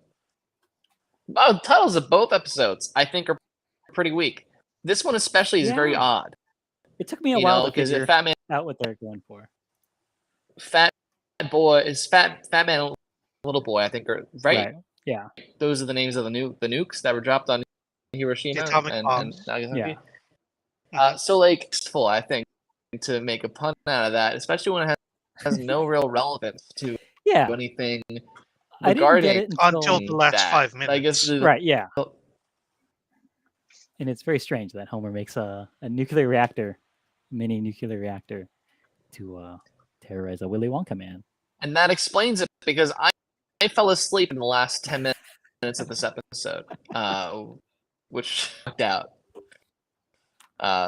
The titles of both episodes, I think, are pretty weak. This one especially is very odd. It took me a while to figure out what they're going for. Fat Man, Little Boy, I think, are right. Yeah. Those are the names of the nukes that were dropped on Hiroshima and Nagasaki. So like, I think, to make a pun out of that, especially when it has no real relevance to anything regarding I didn't get it until the last 5 minutes. I guess right. Yeah. And it's very strange that Homer makes a nuclear reactor, mini nuclear reactor, to terrorize a Willy Wonka man. And that explains it because I fell asleep in the last 10 minutes of this episode, which worked out.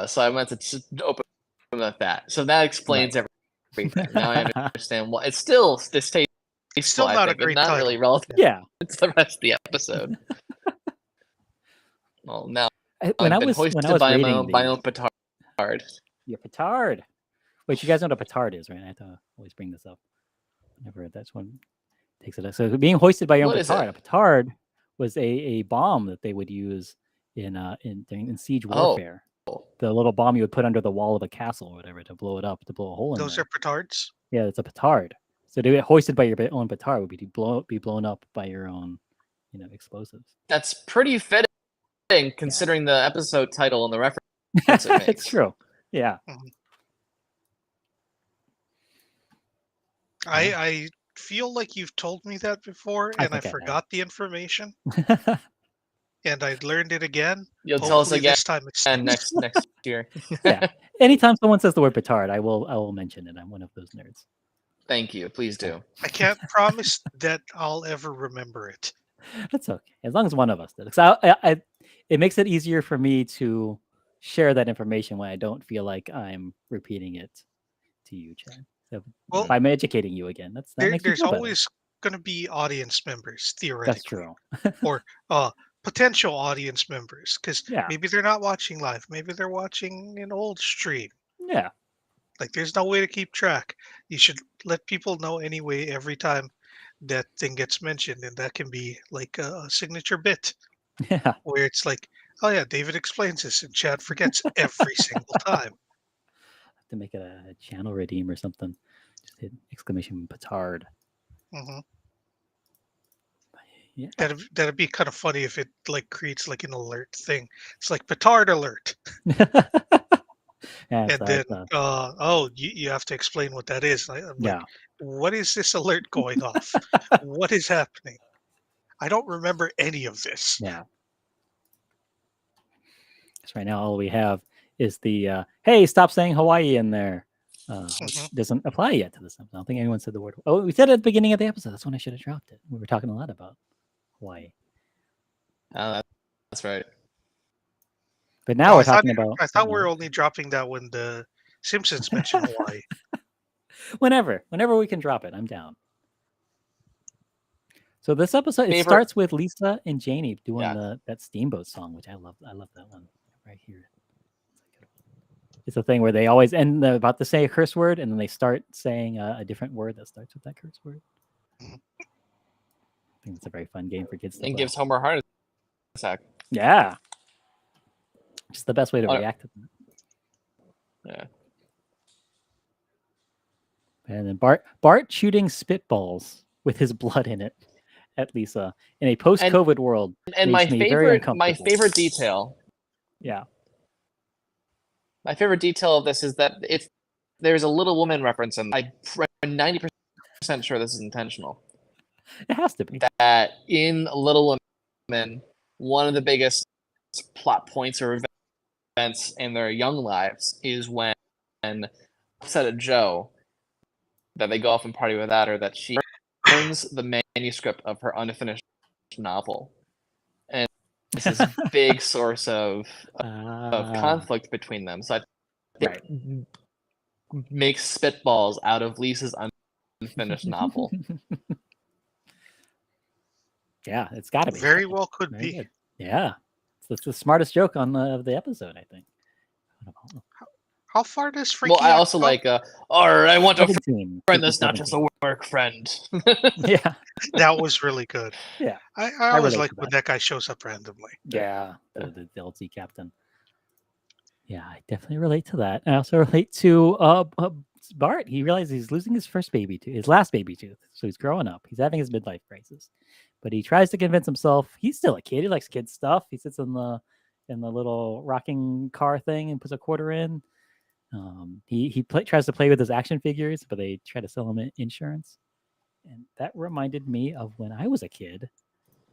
So I went to open with that. So that explains everything. Now I understand why. It's still distasteful. It's still not a great title. Not really relevant. Yeah. It's the rest of the episode. Well, now when I've I been was hoisted by my own petard. Your petard. Wait, you guys know what a petard is, right? I have to always bring this up. Whenever that's one takes it up. So being hoisted by your own petard. A petard was a bomb that they would use in siege warfare. The little bomb you would put under the wall of a castle or whatever to blow it up, to blow a hole in. Those are petards? Yeah, it's a petard. So to get hoisted by your own petard would be blown up by your own, explosives. That's pretty fitting considering the episode title and the reference it makes. It's true. Yeah. I feel like you've told me that before, I and I think I forgot the information, have. and I learned it again. You'll tell us Hopefully again this time it and sticks. next year. Yeah. Anytime someone says the word petard, I will mention it. I'm one of those nerds. Thank you. Please do. I can't promise that I'll ever remember it. That's okay, as long as one of us did. It makes it easier for me to share that information when I don't feel like I'm repeating it to you, Chad. So Well, if I'm educating you again, that makes me there's feel better. always going to be audience members, That's theoretically, true. or potential audience members, because Yeah. maybe they're not watching live. Maybe they're watching an old stream. Yeah. Like, there's no way to keep track. You should let people know anyway every time that thing gets mentioned, and that can be like a signature bit Yeah. where it's like, oh yeah, David explains this, and Chad forgets every single time. Have to make it a channel redeem or something. Just hit exclamation petard. Hmm. Yeah. That'd be kind of funny if it like creates like an alert thing. It's like petard alert, Yeah. and then you have to explain what that is. I'm like, Yeah. what is this alert going off? What is happening? I don't remember any of this. Yeah. Because right now all we have is the hey, stop saying Hawaii in there, which Mhm. doesn't apply yet to this episode. I don't think anyone said the word. Oh, we said it at the beginning of the episode. That's when I should have dropped it. We were talking a lot about Hawaii, That's right. but now we're I thought talking about. I thought we were only dropping that when the Simpsons mentioned Hawaii. whenever we can drop it, I'm down. So this episode it Favorite- starts with Lisa and Janie doing Yeah. that Steamboat song, which I love. I love that one right here. It's a thing where they always end about to say a curse word, and then they start saying a different word that starts with that curse word. Mhm. I think it's a very fun game for kids to And play. gives Homer a heart attack. Yeah, just the best way to Oh. react to that. Yeah. And then Bart shooting spitballs with his blood in it at Lisa in a post-COVID world. And my makes me very uncomfortable. favorite detail. Yeah. My favorite detail of this is that there's a Little Woman reference, and I'm 90% sure this is intentional. It has to be. That in Little Women, one of the biggest plot points or events in their young lives is when upset at Joe that they go off and party without her, that she burns the manuscript of her unfinished novel. And this is a big source of conflict between them. So I think makes spitballs out of Lisa's unfinished novel. Yeah, it's got to be. Very well could Very be. good. Yeah, it's the smartest joke on the episode, I think. How far does Freaky Well, I Out also go? like, I want a 17. friend that's not just a work friend. Yeah, That was really good. Yeah. I always relate like to when that. that guy shows up randomly. yeah, the LT captain. Yeah, I definitely relate to that. I also relate to Bart. He realizes he's losing his last baby tooth. So he's growing up. He's having his midlife crisis, but he tries to convince himself he's still a kid. He likes kid stuff. He sits in the little rocking car thing and puts a quarter in. He tries to play with his action figures, but they try to sell him insurance. And that reminded me of when I was a kid.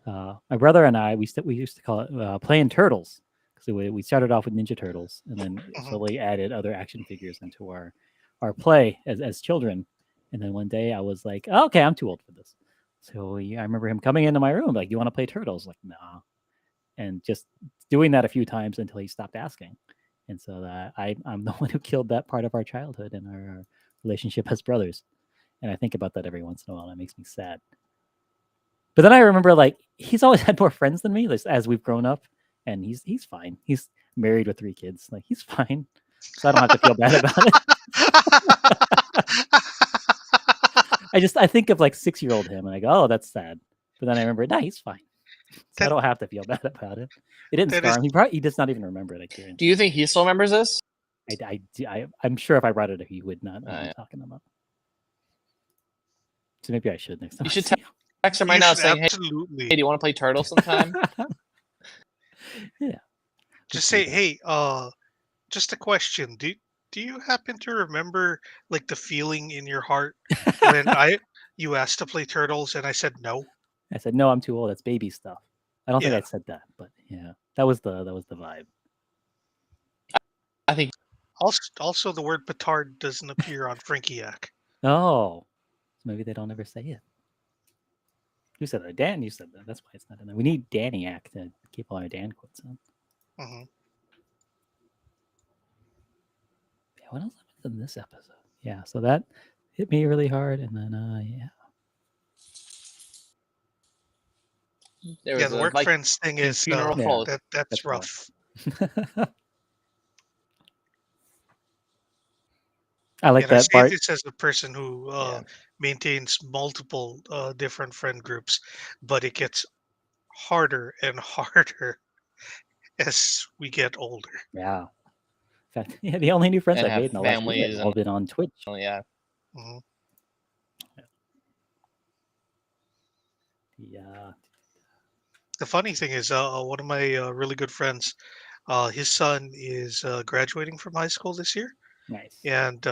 My brother and I, we used to call it playing turtles. So we started off with Ninja Turtles, and then slowly added other action figures into our play as children. And then one day I was like, oh, okay, I'm too old for this. So I remember him coming into my room like, "You want to play turtles?" Like, nah. And just doing that a few times until he stopped asking. And so that I'm the one who killed that part of our childhood and our relationship as brothers. And I think about that every once in a while. And it makes me sad. But then I remember, like, he's always had more friends than me as we've grown up. And he's fine. He's married with 3 kids. Like, he's fine. So I don't have to feel bad about it. I think of like 6-year-old him and I go, oh, that's sad. But then I remember, nah, he's fine. So I don't have to feel bad about it. It didn't scar him. He does not even remember it. I guarantee. Do you think he still remembers this? I'm sure if I brought it up, he would not know what I'm talking about. So maybe I should next time. You should text him right now saying, absolutely. hey, do you want to play Turtle sometime? Yeah. Just say, hey, just a question. Do you happen to remember like the feeling in your heart when you asked to play Turtles, and I said no. I said, no, I'm too old. That's baby stuff. I don't think Yeah. I said that, but yeah, that was the vibe. I think Also, the word petard doesn't appear on Frankiac. Oh, so maybe they don't ever say it. Who said that? Dan, you said that. That's why it's not in there. We need Danny-ac to keep all our Dan quotes in. Hmm. Yeah, what else happened in this episode? Yeah, so that hit me really hard, and then yeah. there Yeah, was the a work Viking friends thing is funeral Yeah. full. that's That's rough. I like And I that say Bart. this as a person who Yeah. maintains multiple different friend groups, but it gets harder and harder as we get older. Yeah. In fact, yeah, the only new friends And I've have made in the last week families have all and been on Twitch. yeah. Hmm. Yeah. The funny thing is, one of my really good friends, his son is graduating from high school this year, Nice. and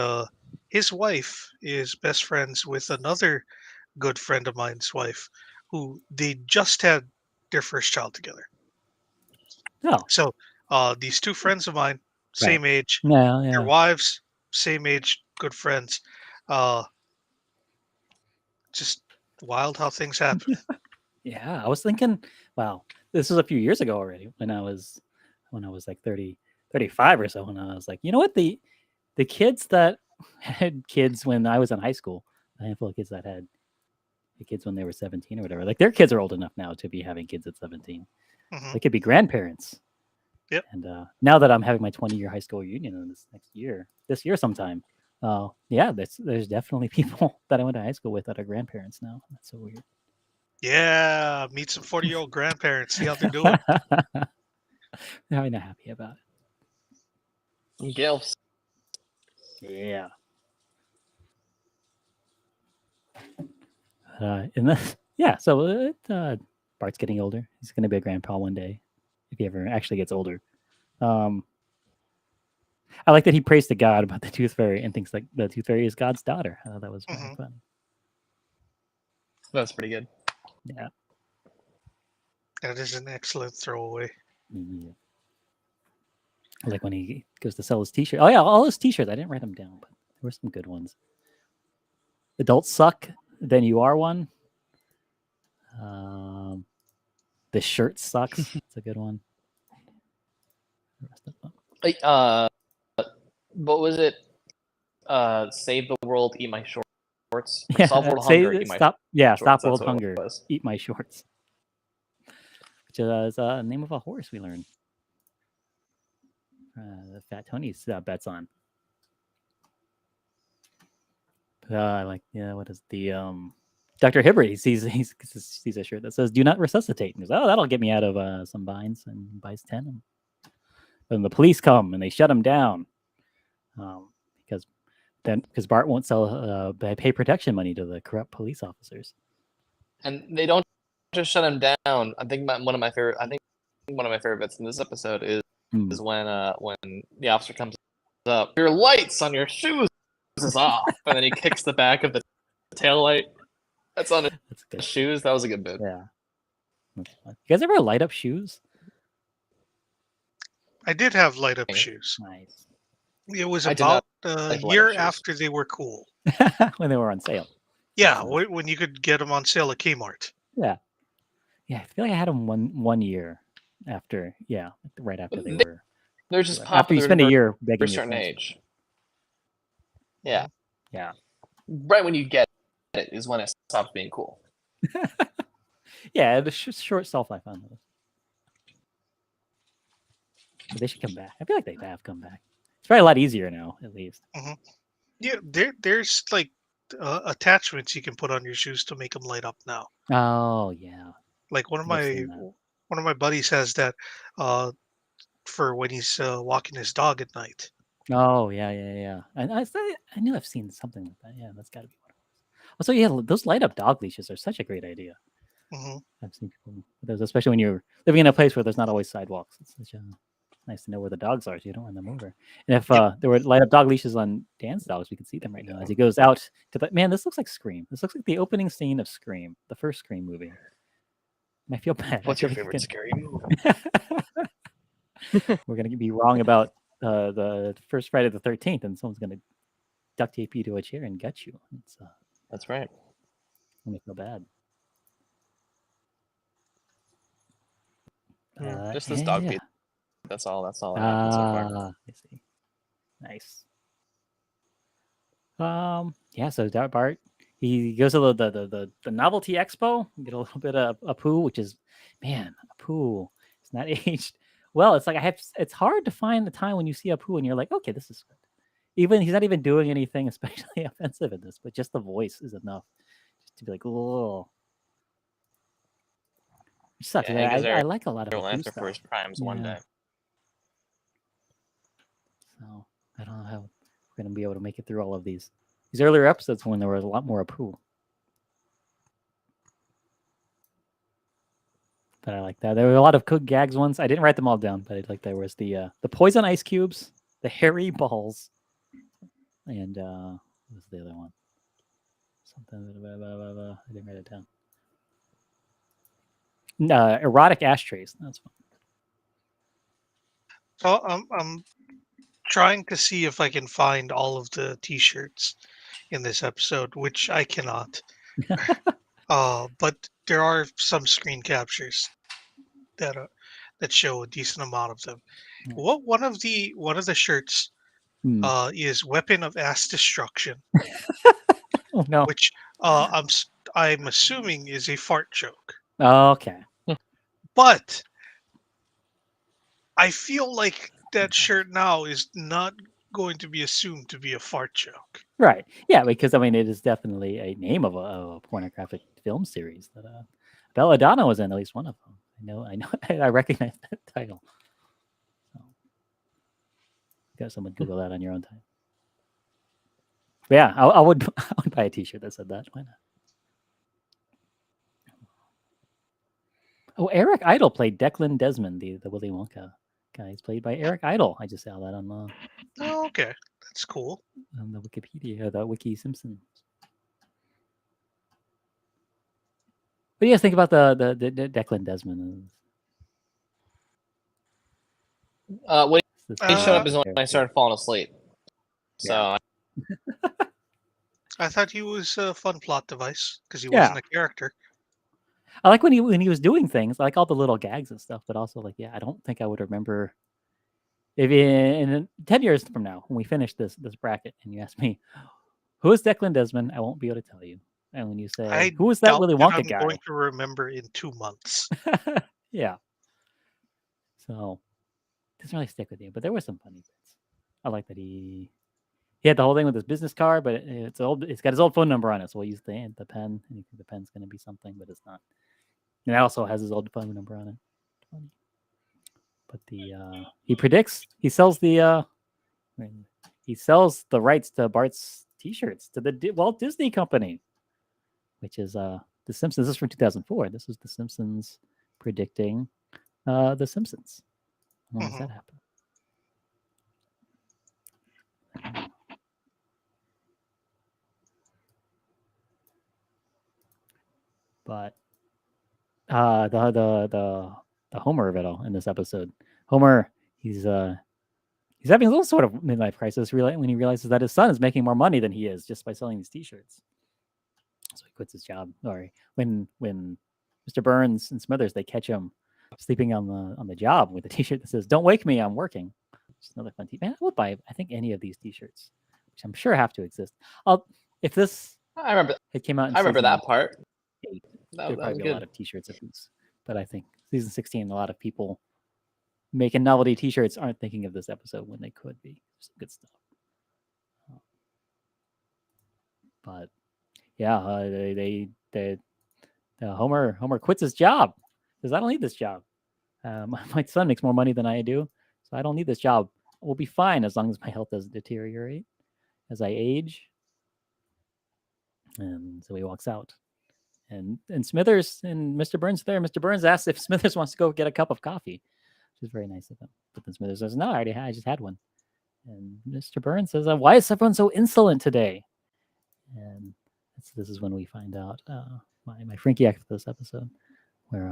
his wife is best friends with another good friend of mine's wife, who they just had their first child together. Oh, So these two friends of mine, right. same age, Yeah, their yeah. wives, same age, good friends. Uh, just wild how things happen. Yeah, I was thinking, wow, this was a few years ago already when I was like 30, 35 or so. And I was like, you know what? The kids that had kids when I was in high school, a handful of kids that had the kids when they were 17 or whatever, like their kids are old enough now to be having kids at 17. Hmm. They could be grandparents. Yep. And now that I'm having my 20-year high school reunion in this year sometime, yeah, there's definitely people that I went to high school with that are grandparents now. That's so weird. Yeah, meet some 40-year-old grandparents, see how they're doing. They're not happy about Gilfs. it. Yeah. And this, yeah, so Bart's getting older. He's going to be a grandpa one day if he ever actually gets older. I like that he prays to God about the Tooth Fairy and thinks like the Tooth Fairy is God's daughter. That was very fun. That's pretty good. Yeah. That is an excellent throwaway. Yeah. Like when he goes to sell his t-shirt. Oh yeah, all his t-shirts. I didn't write them down, but there were some good ones. Adults suck, then you are one. The shirt sucks. It's a good one. The rest of them. What was it? Save the world, eat my shorts. Yeah, Solve world hunger, eat my stop. Yeah, shorts. stop That's world what it hunger. was. Eat my shorts. Which is the name of a horse we learned. The Fat Tony's bets on. Like, yeah, what is the Dr. Hibbert? He sees a shirt that says "Do not resuscitate." And he goes, "Oh, that'll get me out of some binds," and buys 10. And then the police come and they shut him down because Bart won't sell pay protection money to the corrupt police officers. And they don't just shut him down. I think one of my favorite bits in this episode is when the officer comes up, your lights on your shoes is off, and then he kicks the back of the tail light that's on his shoes. That was a good bit. Yeah. You guys ever light up shoes? I did have light up shoes. Nice. It was about a year after they were cool. When they were on sale. Yeah, when you could get them on sale at Kmart. Yeah. Yeah, I feel like I had them one year after. Yeah, right after they were. They're just after you spend a year begging for a your certain friends. age. Yeah. Yeah. Right when you get it is when it stops being cool. Yeah, the short shelf life on those. But they should come back. I feel like they have come back. It's probably a lot easier now, at least. Mm-hmm. Yeah, there's like attachments you can put on your shoes to make them light up now. Oh yeah. Like one of my buddies has that for when he's walking his dog at night. Oh yeah. I knew I've seen something like that. Yeah, that's got to be one of those. Also, yeah, those light up dog leashes are such a great idea. Mm-hmm. I've seen people with those, especially when you're living in a place where there's not always sidewalks. It's such a nice to know where the dogs are so you don't run them over. And if there were light up dog leashes on Dan's dogs, we could see them right now as he goes out to the. Man, this looks like Scream. This looks like the opening scene of Scream, the first Scream movie. I feel bad. What's your favorite scary movie? We're gonna be wrong about the first Friday the 13th, and someone's gonna duct tape you to a chair and gut you. That's right. Gonna feel bad. Just this dog beat. That's all that happened so far. I see. Nice. Yeah, so Bart, he goes to the novelty expo, get a little bit of Apu, which is, man, Apu. It's not aged well. It's like it's hard to find the time when you see Apu and you're like, okay, this is good. Even he's not even doing anything especially offensive in this, but just the voice is enough just to be like, oh. Which sucks. Yeah, I like a lot of Apu stuff. for his primes one day. So I don't know how we're gonna be able to make it through all of these earlier episodes when there was a lot more Apu. But I like that. There were a lot of cook gags ones. I didn't write them all down, but I like there was the poison ice cubes, the hairy balls, and what was the other one? Something I didn't write it down. Erotic ashtrays. That's fun. So I'm trying to see if I can find all of the T-shirts in this episode, which I cannot. But there are some screen captures that show a decent amount of them. Yeah. One of the shirts is "Weapon of Ass Destruction," oh no! Which I'm assuming is a fart joke. Oh, okay. But I feel like that shirt now is not going to be assumed to be a fart joke. Right. Yeah, because I mean, it is definitely a name of a pornographic film series that Belladonna was in, at least one of them. I know, I recognize that title. So, got someone Google that on your own time. But yeah, I would buy a T-shirt that said that. Why not? Oh, Eric Idle played Declan Desmond, the Willy Wonka guy. He's played by Eric Idle. I just saw that on the. Oh, okay, that's cool. On the Wikipedia, the Wiki Simpsons. What do you guys think about the Declan Desmond? When he showed up is when I started falling asleep. So Yeah. I thought he was a fun plot device because he wasn't a character. I like when he was doing things. I like all the little gags and stuff, but also like, I don't think I would remember if in 10 years from now when we finish this bracket and you ask me who is Declan Desmond, I won't be able to tell you. And when you say who is that Willy Wonka guy, I'm going to remember in 2 months. Yeah. So it doesn't really stick with you, but there were some funny bits. I like that he had the whole thing with his business card, but it's got his old phone number on it, so we'll use the pen, and you think the pen's going to be something, but it's not. And it also has his old phone number on it. Funny. But he sells the rights to Bart's T-shirts to the Walt Disney Company, which is The Simpsons. This is from 2004. This is The Simpsons predicting The Simpsons. When does that happen? But the Homer of it all in this episode. Homer, he's having a little sort of midlife crisis when he realizes that his son is making more money than he is just by selling these T-shirts. So he quits his job. Sorry, when Mr. Burns and Smithers, they catch him sleeping on the job with a T-shirt that says "Don't wake me, I'm working." Just another fun T-shirt. Man, I would buy I think any of these T-shirts, which I'm sure have to exist. If this I remember it came out. I remember that part. 8, That there'd probably was be good. a lot of T-shirts at least. But I think season 16, a lot of people making novelty T-shirts aren't thinking of this episode when they could be. Some good stuff. But yeah, Homer quits his job because I don't need this job. My son makes more money than I do, so I don't need this job. We'll be fine as long as my health doesn't deteriorate as I age. And so he walks out. And Smithers and Mr. Burns there. Mr. Burns asks if Smithers wants to go get a cup of coffee. which is very nice of him. But then Smithers says, "No, I just had one." And Mr. Burns says, "Why is everyone so insolent today?" And this is when we find out my Frankie act for this episode, where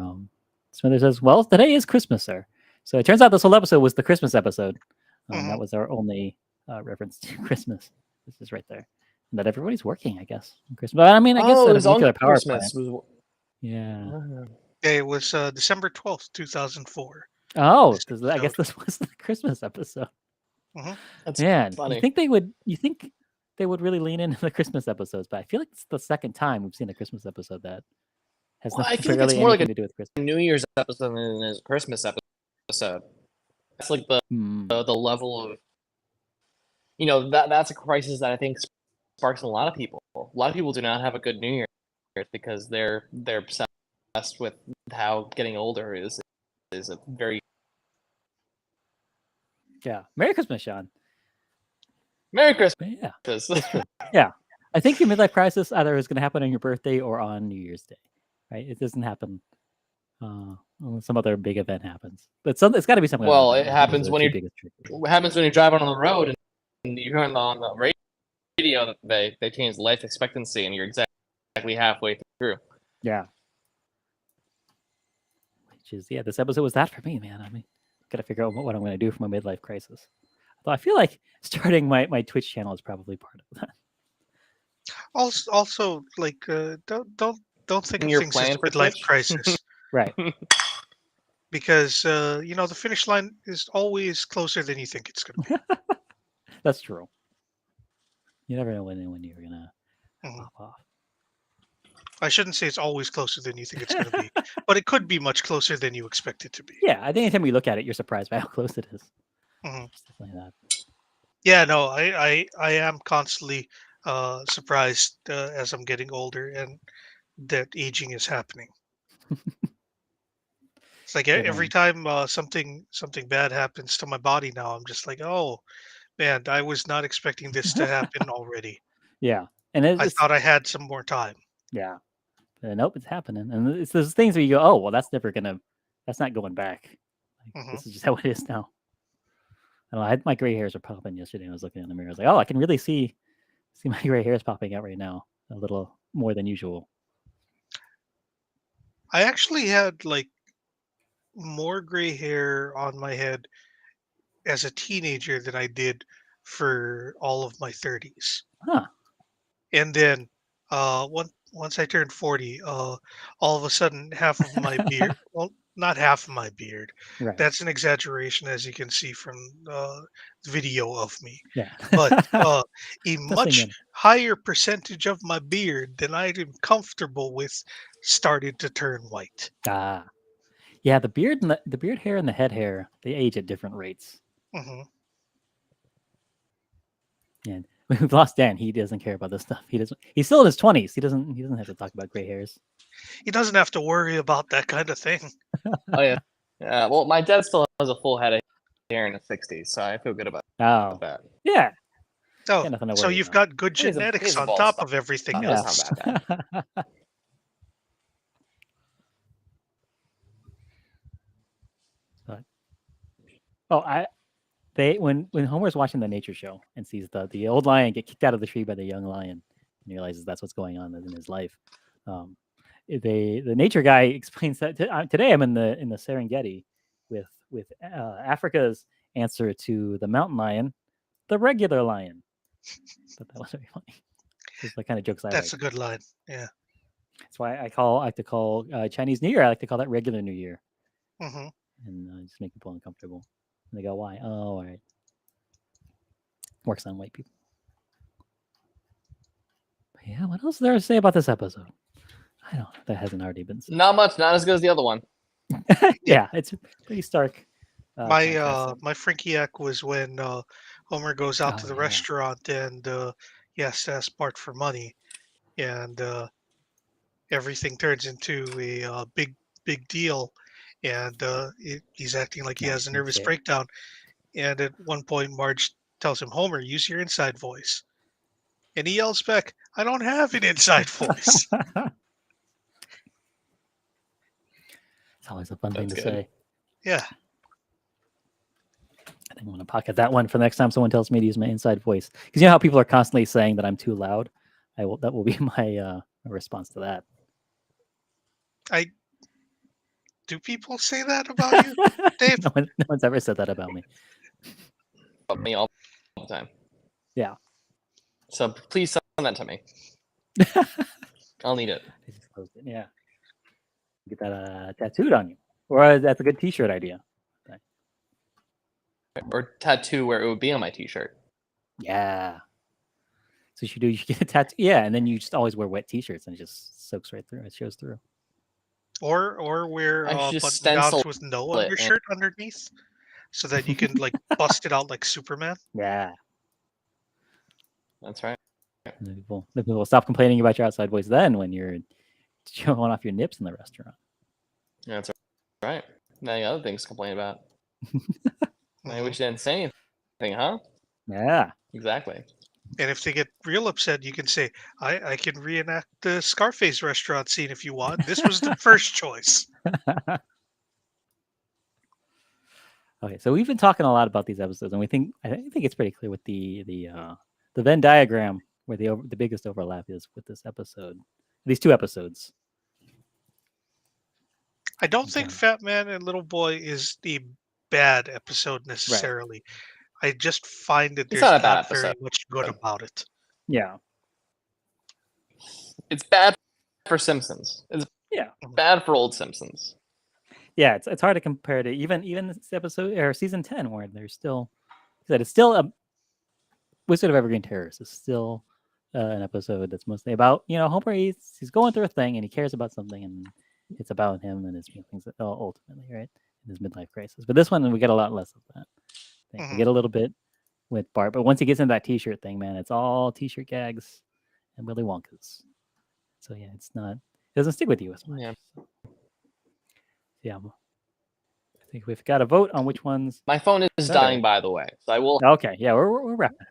Smithers says, "Well, today is Christmas, sir." So it turns out this whole episode was the Christmas episode. That was our only reference to Christmas. This is right there. And that everybody's working, I guess, on Christmas. But I mean, I guess it at was a on nuclear power Christmas. plant. Yeah. It was December 12th, 2004. Oh, This I guess episode. this was the Christmas episode. That's Man, funny. you think they would really lean into the Christmas episodes, but I feel like it's the second time we've seen a Christmas episode that has Well, I nothing feel like really it's more like anything to do with Christmas. New Year's episode than it is a Christmas episode. That's like the level of, you know, that's a crisis that I think sparks in a lot of people. A lot of people do not have a good New Year because they're obsessed with how getting older is a very Merry Christmas, Sean. Merry Christmas. But yeah, yeah. I think your midlife crisis either is going to happen on your birthday or on New Year's Day, right? It doesn't happen. Some other big event happens, but it's got to be something. Well, it happens when you're driving on the road and you hear on the radio that they changed life expectancy and you're exactly halfway through. Yeah. Which is this episode was that for me, man. I mean, gotta figure out what I'm going to do for my midlife crisis. Although I feel like starting my Twitch channel is probably part of that. Also, like, don't think of Your things as plan for midlife Twitch? crisis. Right. Because you know, the finish line is always closer than you think it's going to be. That's true. You never know when you're gonna pop off. I shouldn't say it's always closer than you think it's going to be, but it could be much closer than you expect it to be. Yeah, I think anytime you look at it, you're surprised by how close it is. It's definitely that. Yeah, no, I am constantly surprised as I'm getting older and that aging is happening. It's like every time something bad happens to my body now, I'm just like, oh man, I was not expecting this to happen already. Yeah, and I thought I had some more time. Yeah, but nope, it's happening, and it's those things where you go, oh well, that's not going back. Like, this is just how it is now. I don't know, my gray hairs are popping yesterday. I was looking in the mirror. I was like, oh, I can really see my gray hairs popping out right now, a little more than usual. I actually had like more gray hair on my head as a teenager than I did for all of my 30s. Huh. And then once I turned 40, all of a sudden half of my beard, well, not half of my beard. Right. That's an exaggeration, as you can see from video of me. Yeah. But a much higher percentage of my beard than I'm comfortable with started to turn white. Yeah, the beard and the beard hair and the head hair, they age at different rates. And we've lost Dan. He doesn't care about this stuff. He's still in his 20s. He doesn't have to talk about gray hairs. He doesn't have to worry about that kind of thing. Oh yeah. Yeah. Well, my dad still has a full head of hair in his 60s, so I feel good about that. Yeah. Oh, so you've got good genetics on top of everything else. Not bad. When Homer's watching the nature show and sees the old lion get kicked out of the tree by the young lion and realizes that's what's going on in his life, the nature guy explains that today I'm in the Serengeti with Africa's answer to the mountain lion, the regular lion. But that was very funny. It's the kind of jokes I like. That's a good line. Yeah. That's why I like to call Chinese New Year. I like to call that regular New Year. And just make people uncomfortable. And they go, why? Oh, all right. Works on white people. But yeah, what else is there to say about this episode? I don't know. That hasn't already been said. Not much. Not as good as the other one. Yeah, it's pretty stark. My Frankiac was when Homer goes out to the restaurant and he has to ask Bart for money. And everything turns into a big deal. And he's acting like he has a nervous breakdown. And at one point, Marge tells him, Homer, use your inside voice. And he yells back, I don't have an inside voice. It's always a fun thing to say. Yeah. I think I'm going to pocket that one for the next time someone tells me to use my inside voice. Because you know how people are constantly saying that I'm too loud? That will be my response to that. Do people say that about you, Dave? No one's ever said that about me. About me all the time. Yeah. So please send that to me. I'll need it. I just closed it. Yeah. Get that tattooed on you. Or that's a good t-shirt idea. Or tattoo where it would be on my t-shirt. Yeah. So you should get a tattoo. Yeah, and then you just always wear wet t-shirts and it just soaks right through. It shows through. Or wear I should just button downs stencil with no it undershirt underneath, so that you can like bust it out like Superman. Yeah. That's right. And then people will stop complaining about your outside voice then when you're showing off your nips in the restaurant. Yeah, that's right. Many other things to complain about. I wish you didn't say anything, huh? Yeah. Exactly. And if they get real upset, you can say, I can reenact the Scarface restaurant scene if you want. This was the first choice. Okay, so we've been talking a lot about these episodes, and I think it's pretty clear with the Venn diagram where the biggest overlap is with this episode, these two episodes. I don't think Fat Man and Little Boy is the bad episode necessarily. I just find that It's there's not a bad not very episode. much good about it. Yeah. It's bad for Simpsons. It's bad for old Simpsons. Yeah, it's hard to compare to even this episode or season 10 where there's still it's still a Wizard of Evergreen Terrace is still an episode that's mostly about Homer. He's going through a thing and he cares about something and it's about him and his feelings ultimately, right, in his midlife crisis. But this one we get a lot less of that. We get a little bit with Bart, but once he gets into that T-shirt thing, man, it's all T-shirt gags and Willy Wonkas. So yeah, it doesn't stick with you as much. Yeah. I think we've got a vote on which ones. My phone is dying, by the way, so I will. Okay, yeah, we're wrapping up.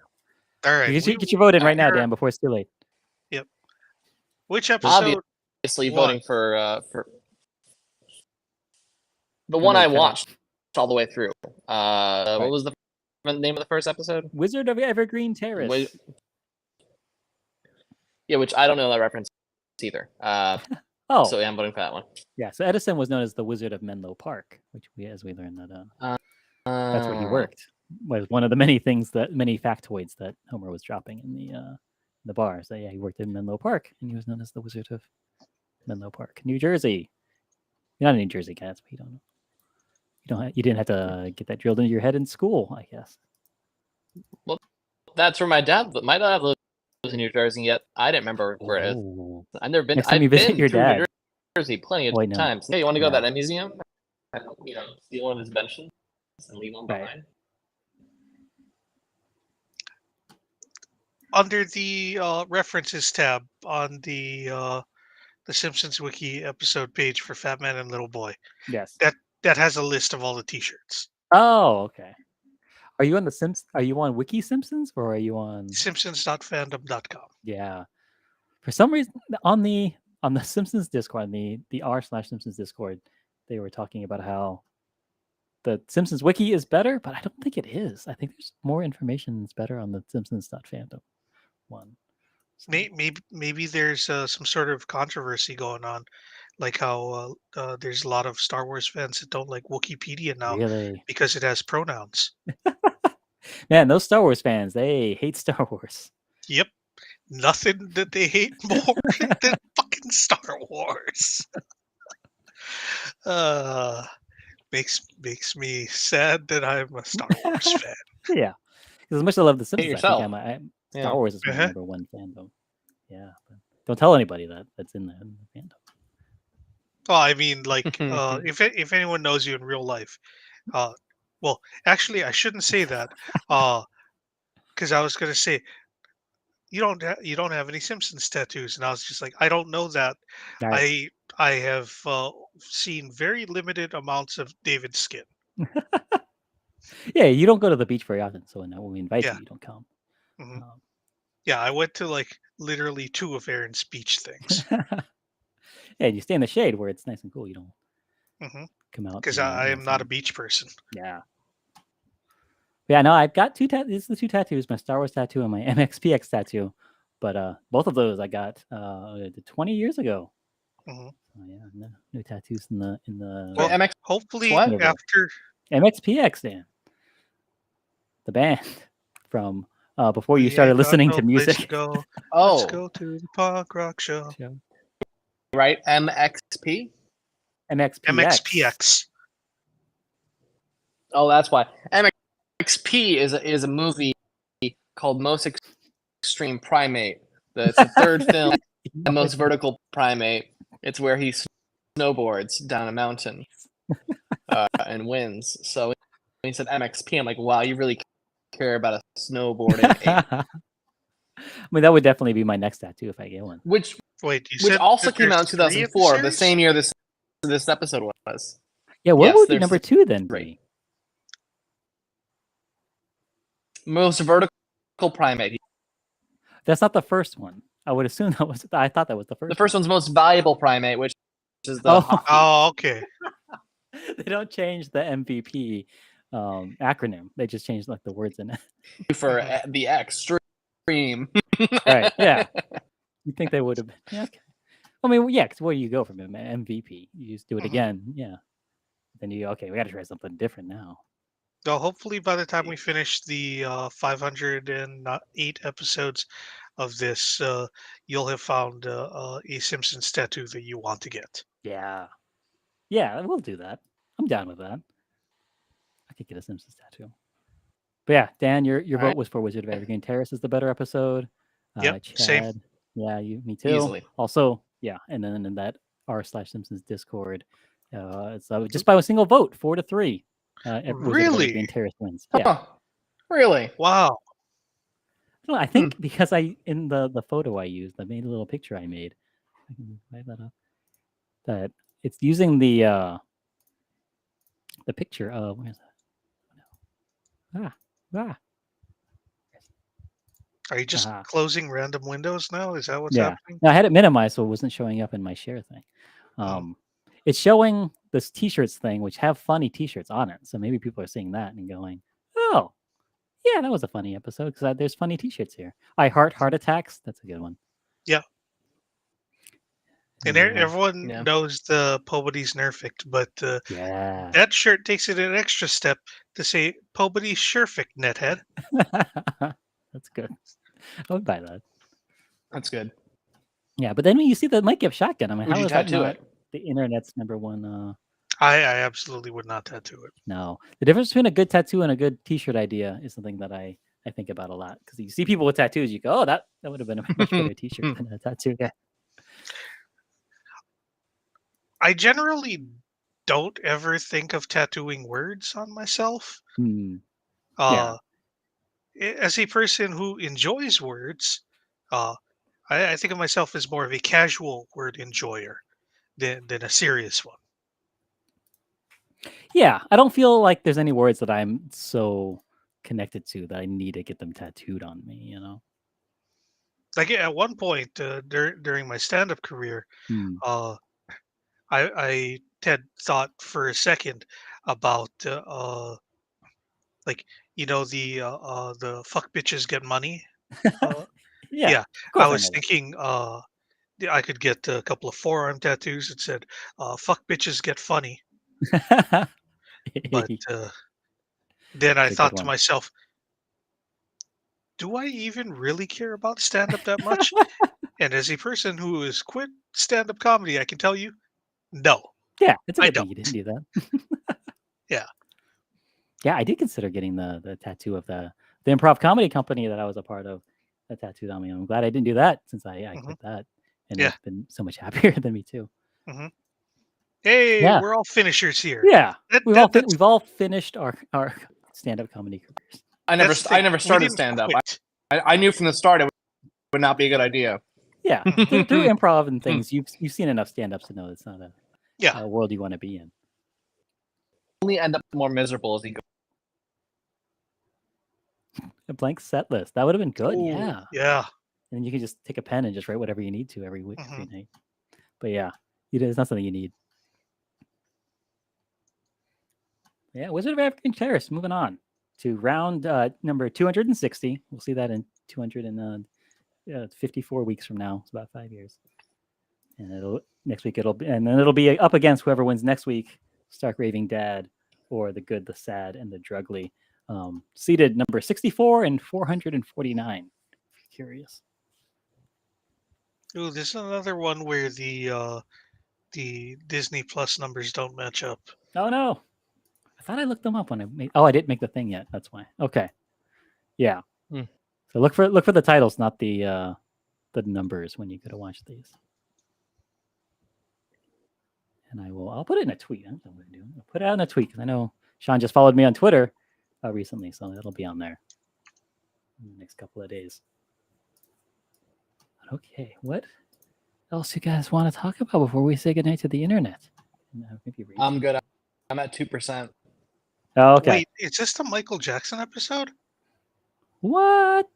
All right, get your vote in right now, Dan, before it's too late. Yep. Which episode? Obviously, voting for the one I watched all the way through. What was the name of the first episode? Wizard of Evergreen Terrace. Yeah, which I don't know that reference either. So yeah, I'm voting for that one. Yeah, so Edison was known as the Wizard of Menlo Park, which as we learned that that's where he worked. Was one of the many factoids that Homer was dropping in the bar. So yeah, he worked in Menlo Park, and he was known as the Wizard of Menlo Park, New Jersey. You're not a New Jersey guy, but you don't know. You didn't have to get that drilled into your head in school, I guess. Well, that's where my dad lives in New Jersey, yet I didn't remember where it is. I've never been. Next time you visit your dad. New Jersey plenty of times. Hey, you want to go to that museum? Steal one of his inventions and leave one behind. Under the references tab on the Simpsons Wiki episode page for Fat Man and Little Boy. Yes. That has a list of all the T-shirts. Oh, okay. Are you on the Are you on Wiki Simpsons or are you on Simpsons.fandom.com? Yeah. For some reason, on the Simpsons Discord, the r/Simpsons Discord, they were talking about how the Simpsons Wiki is better, but I don't think it is. I think there's more information that's better on the Simpsons.fandom one. So. Maybe there's some sort of controversy going on, like how there's a lot of Star Wars fans that don't like Wikipedia now because it has pronouns. Man, those Star Wars fans, they hate Star Wars. Yep. Nothing that they hate more than fucking Star Wars. Makes me sad that I'm a Star Wars fan. Yeah. Because as much as I love the Simpsons, I think Star Wars is my number one fandom. Yeah. But don't tell anybody that's in the fandom. Well, I mean, like, if anyone knows you in real life, well, actually, I shouldn't say that, because I was gonna say you don't have any Simpsons tattoos, and I was just like, I don't know that. Nice. I have seen very limited amounts of David's skin. Yeah, you don't go to the beach very often, so when we invite you don't come. Mm-hmm. Yeah, I went to like literally 2 of Aaron's beach things. Yeah, you stay in the shade where it's nice and cool. You don't come out because I am not a beach person. Yeah. Yeah, no, I've got two tattoos. These are the two tattoos: my Star Wars tattoo and my MXPX tattoo. But both of those I got 20 years ago. Mhm. So yeah, no tattoos in the Well, MX hopefully what? universe. after MXPX, Dan, the band from before you we started ain't got listening no to place to music. go, let's Oh, go to the punk rock show. right. MXP. MXPX. MXPX. Oh, that's why. MXP is a movie called Most Extreme Primate. It's the third film, the most vertical primate. It's where he snowboards down a mountain and wins. So when he said MXP, I'm like, wow, you really care about a snowboarding ape. I mean, that would definitely be my next tattoo if I get one. Which Wait, you which said also that came out in there's 3 of the 2004, the series? same year this episode was. Yeah, what Yes, would be there's number 2 then three. be? Most vertical primate. That's not the first one. I would assume that was. I thought that was the first. The first one's most valuable primate, which is the hockey. Oh, okay. They don't change the MVP acronym. They just change like the words in it. For the extreme. Right. Yeah. You think they would have been? Yeah. Okay. I mean, yeah. Because where do you go from MVP? You just do it again. Yeah. Then we got to try something different now. So hopefully by the time we finish the 508 episodes of this, you'll have found a Simpsons tattoo that you want to get. Yeah. Yeah, we'll do that. I'm down with that. I could get a Simpsons tattoo. But yeah, Dan, your vote was for Wizard of Evergreen Terrace is the better episode. Yep, same. Chad, yeah, me too. Easily. Also, yeah, and then in that r/Simpsons Discord, so just by a single vote, 4-3, Wizard of Really? Evergreen Terrace wins. Yeah, Huh. Really? Wow. I think because in the photo I used, I made a little picture I made. I can write that up. That it's using the picture of where's that? Are you just closing random windows now? Is that what's happening? No, I had it minimized so it wasn't showing up in my share thing. It's showing this t-shirts thing, which have funny t-shirts on it. So maybe people are seeing that and going, oh, yeah, that was a funny episode because there's funny t-shirts here. I heart attacks. That's a good one. Yeah. And everyone knows the Pobody's Nerfict, but that shirt takes it an extra step to say Pobody's Sherfict, nethead. That's good. I would buy that. That's good. Yeah, but then when you see the Mike Gibb shotgun, I mean, how is that not it? The internet's #1? I absolutely would not tattoo it. No, the difference between a good tattoo and a good T-shirt idea is something that I think about a lot because you see people with tattoos, you go, oh, that would have been a much better T-shirt than a tattoo. Yeah. I generally don't ever think of tattooing words on myself. As a person who enjoys words, I think of myself as more of a casual word enjoyer than a serious one. Yeah, I don't feel like there's any words that I'm so connected to that I need to get them tattooed on me, you know? Like at one point during my stand-up career, I had thought for a second about like the fuck bitches get money. Yeah, I was thinking I could get a couple of forearm tattoos that said fuck bitches get funny. But then I thought to myself, do I even really care about stand-up that much? And as a person who has quit stand-up comedy, I can tell you, no. Yeah, it's a I good thing don't. you didn't do that. Yeah. Yeah, I did consider getting the tattoo of the improv comedy company that I was a part of. The tattooed on me. I'm glad I didn't do that since I quit that, and it's been so much happier than me too. Hey, we're all finishers here. Yeah, we've all finished our stand-up comedy careers. I never started stand-up. I knew from the start it would not be a good idea. Yeah, through improv and things, you've seen enough stand-ups to know it's not a world you want to be in. Only end up more miserable as you go. A blank set list that would have been good. Ooh, yeah. And you can just take a pen and just write whatever you need to every week, every night. But yeah, it's not something you need. Yeah, Wizard of Evergreen Terrace. Moving on. to round number 260. We'll see that in 254 weeks from now. It's about 5 years. And next week then it'll be up against whoever wins next week, Stark Raving Dad or The Good, the Sad, and the Drugly. Seated number 64 and 449. If you're curious. Ooh, this is another one where the Disney Plus numbers don't match up. Oh no. I thought I looked them up when I made. Oh, I didn't make the thing yet. That's why. Okay. Yeah. So look for the titles, not the numbers when you go to watch these. And I'll put it in a tweet. That's what I'm gonna do. I'll put it out in a tweet because I know Sean just followed me on Twitter recently, so it'll be on there in the next couple of days. Okay, what else you guys want to talk about before we say goodnight to the internet? I'm good. I'm at 2%. Oh, okay. Wait, is this the Michael Jackson episode? What?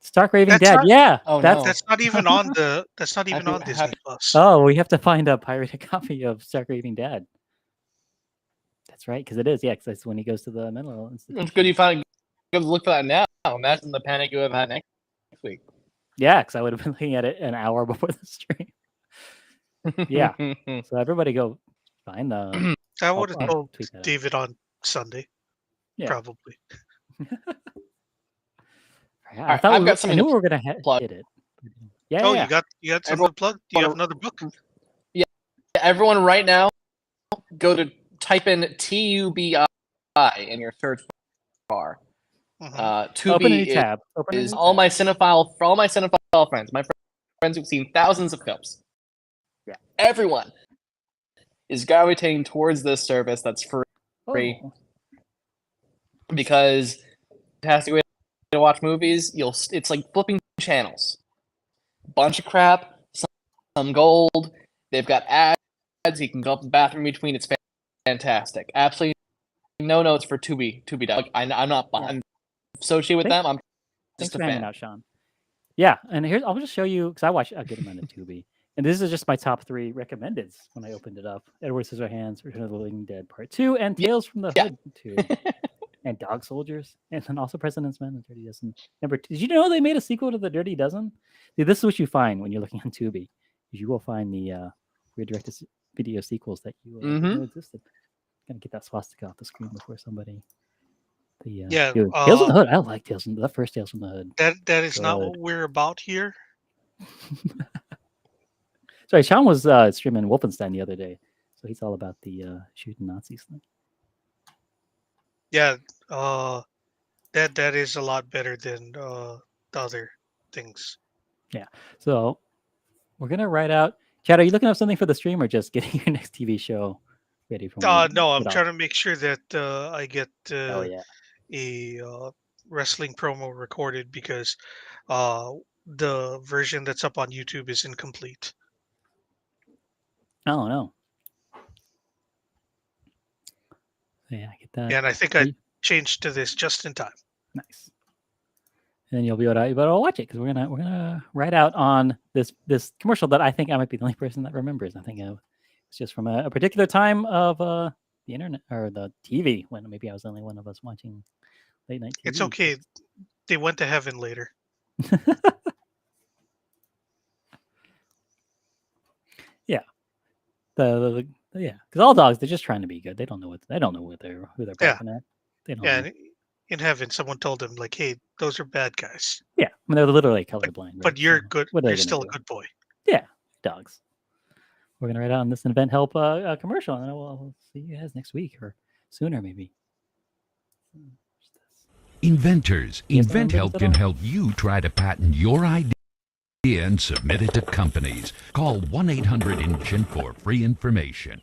Stark Raving That's Dad? not- Yeah. Oh, that's no. That's not even on the. That's not even on Disney Plus. Oh, we have to find a pirated copy of Stark Raving Dad. That's right, because it is. Yeah, because that's when he goes to the mental institution. It's good you found. Good look for that now. Imagine the panic you would have had next week. Yeah, because I would have been looking at it an hour before the stream. Yeah. So everybody go find the. I would have I'll told tweet that out. David on Sunday. Yeah. Probably. I thought I've got something I knew to we were gonna plug. hit it. Yeah. Oh, yeah. you got something to plug? Do you have another book? Everyone, right now, go to type in TUBI in your search bar. Mhm. Open a new Tubi tab. Open a is new all tab. my cinephile friends, my friends who've seen thousands of films. Yeah. Everyone is gravitating towards this service that's free Oh. because fantastic way to watch movies. It's like flipping channels. Bunch of crap, some gold. They've got ads. You can go up the bathroom between. It's fantastic. Absolutely no notes for Tubi. Like, I'm not I'm associated with them. I'm Thanks just a for hanging fan. out, Sean. Yeah, and here's I'll just show you because I watch a good amount of Tubi, and this is just my top 3 recommendeds when I opened it up: Edward Scissorhands, Return of the Living Dead Part 2, and Tales from the Hood 2, and Dog Soldiers, and then also President's Men and Dirty Dozen. Did you know they made a sequel to the Dirty Dozen? See, this is what you find when you're looking on Tubi. You will find the weird direct-to-video sequels that you know existed. Gotta get that swastika off the screen before somebody. Yeah, dude, Tales from the Hood. I like Tales from the first Tales from the Hood. That is not what we're about here. Sorry, Sean was streaming Wolfenstein the other day, so he's all about the shooting Nazis thing. Yeah, that is a lot better than the other things. Yeah, so we're gonna write out. Chad, are you looking up something for the stream or just getting your next TV show ready for? No, I'm trying to make sure that I get Oh yeah. a wrestling promo recorded because the version that's up on YouTube is incomplete. Oh no. Yeah, I get that. And I think I changed to this just in time. Nice. And you'll be able to watch it because we're gonna write out on this commercial that I think I might be the only person that remembers. I think it's just from a particular time of the internet or the TV when maybe I was the only one of us watching late night TV. It's okay. They went to heaven later. Yeah. Yeah, because all dogs, they're just trying to be good. They don't know who they're barking at. They don't know. And in heaven, someone told them like, "Hey, those are bad guys." Yeah, I mean they're literally colorblind. But you're So good. what are they You're gonna still do? a good boy. Yeah, dogs. We're gonna write out on this event help commercial, and then we'll see you guys next week or sooner maybe. Inventors, Yes, InventHelp can help you try to patent your idea and submit it to companies. Call 1-800-INVENTION for free information.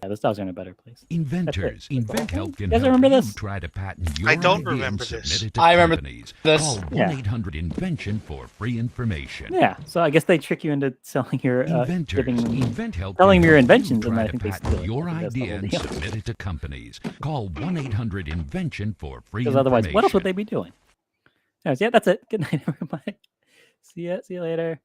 Yeah, those dogs are in a better place. Inventors, InventHelp can You guys help remember you this? try to patent your I don't idea remember and this. submit it to I remember companies. this. Call Yeah. 1-800-INVENTION for free information. Yeah, so I guess they trick you into selling your Inventors, giving them, InventHelp telling can your help inventions, you and try I to think they patent steal it. your I think that's the idea whole and deal. submit it to companies. Call 1-800-INVENTION for free Because information. otherwise, what else would they be doing? Anyways, yeah, that's it. Good night, everybody. See you later.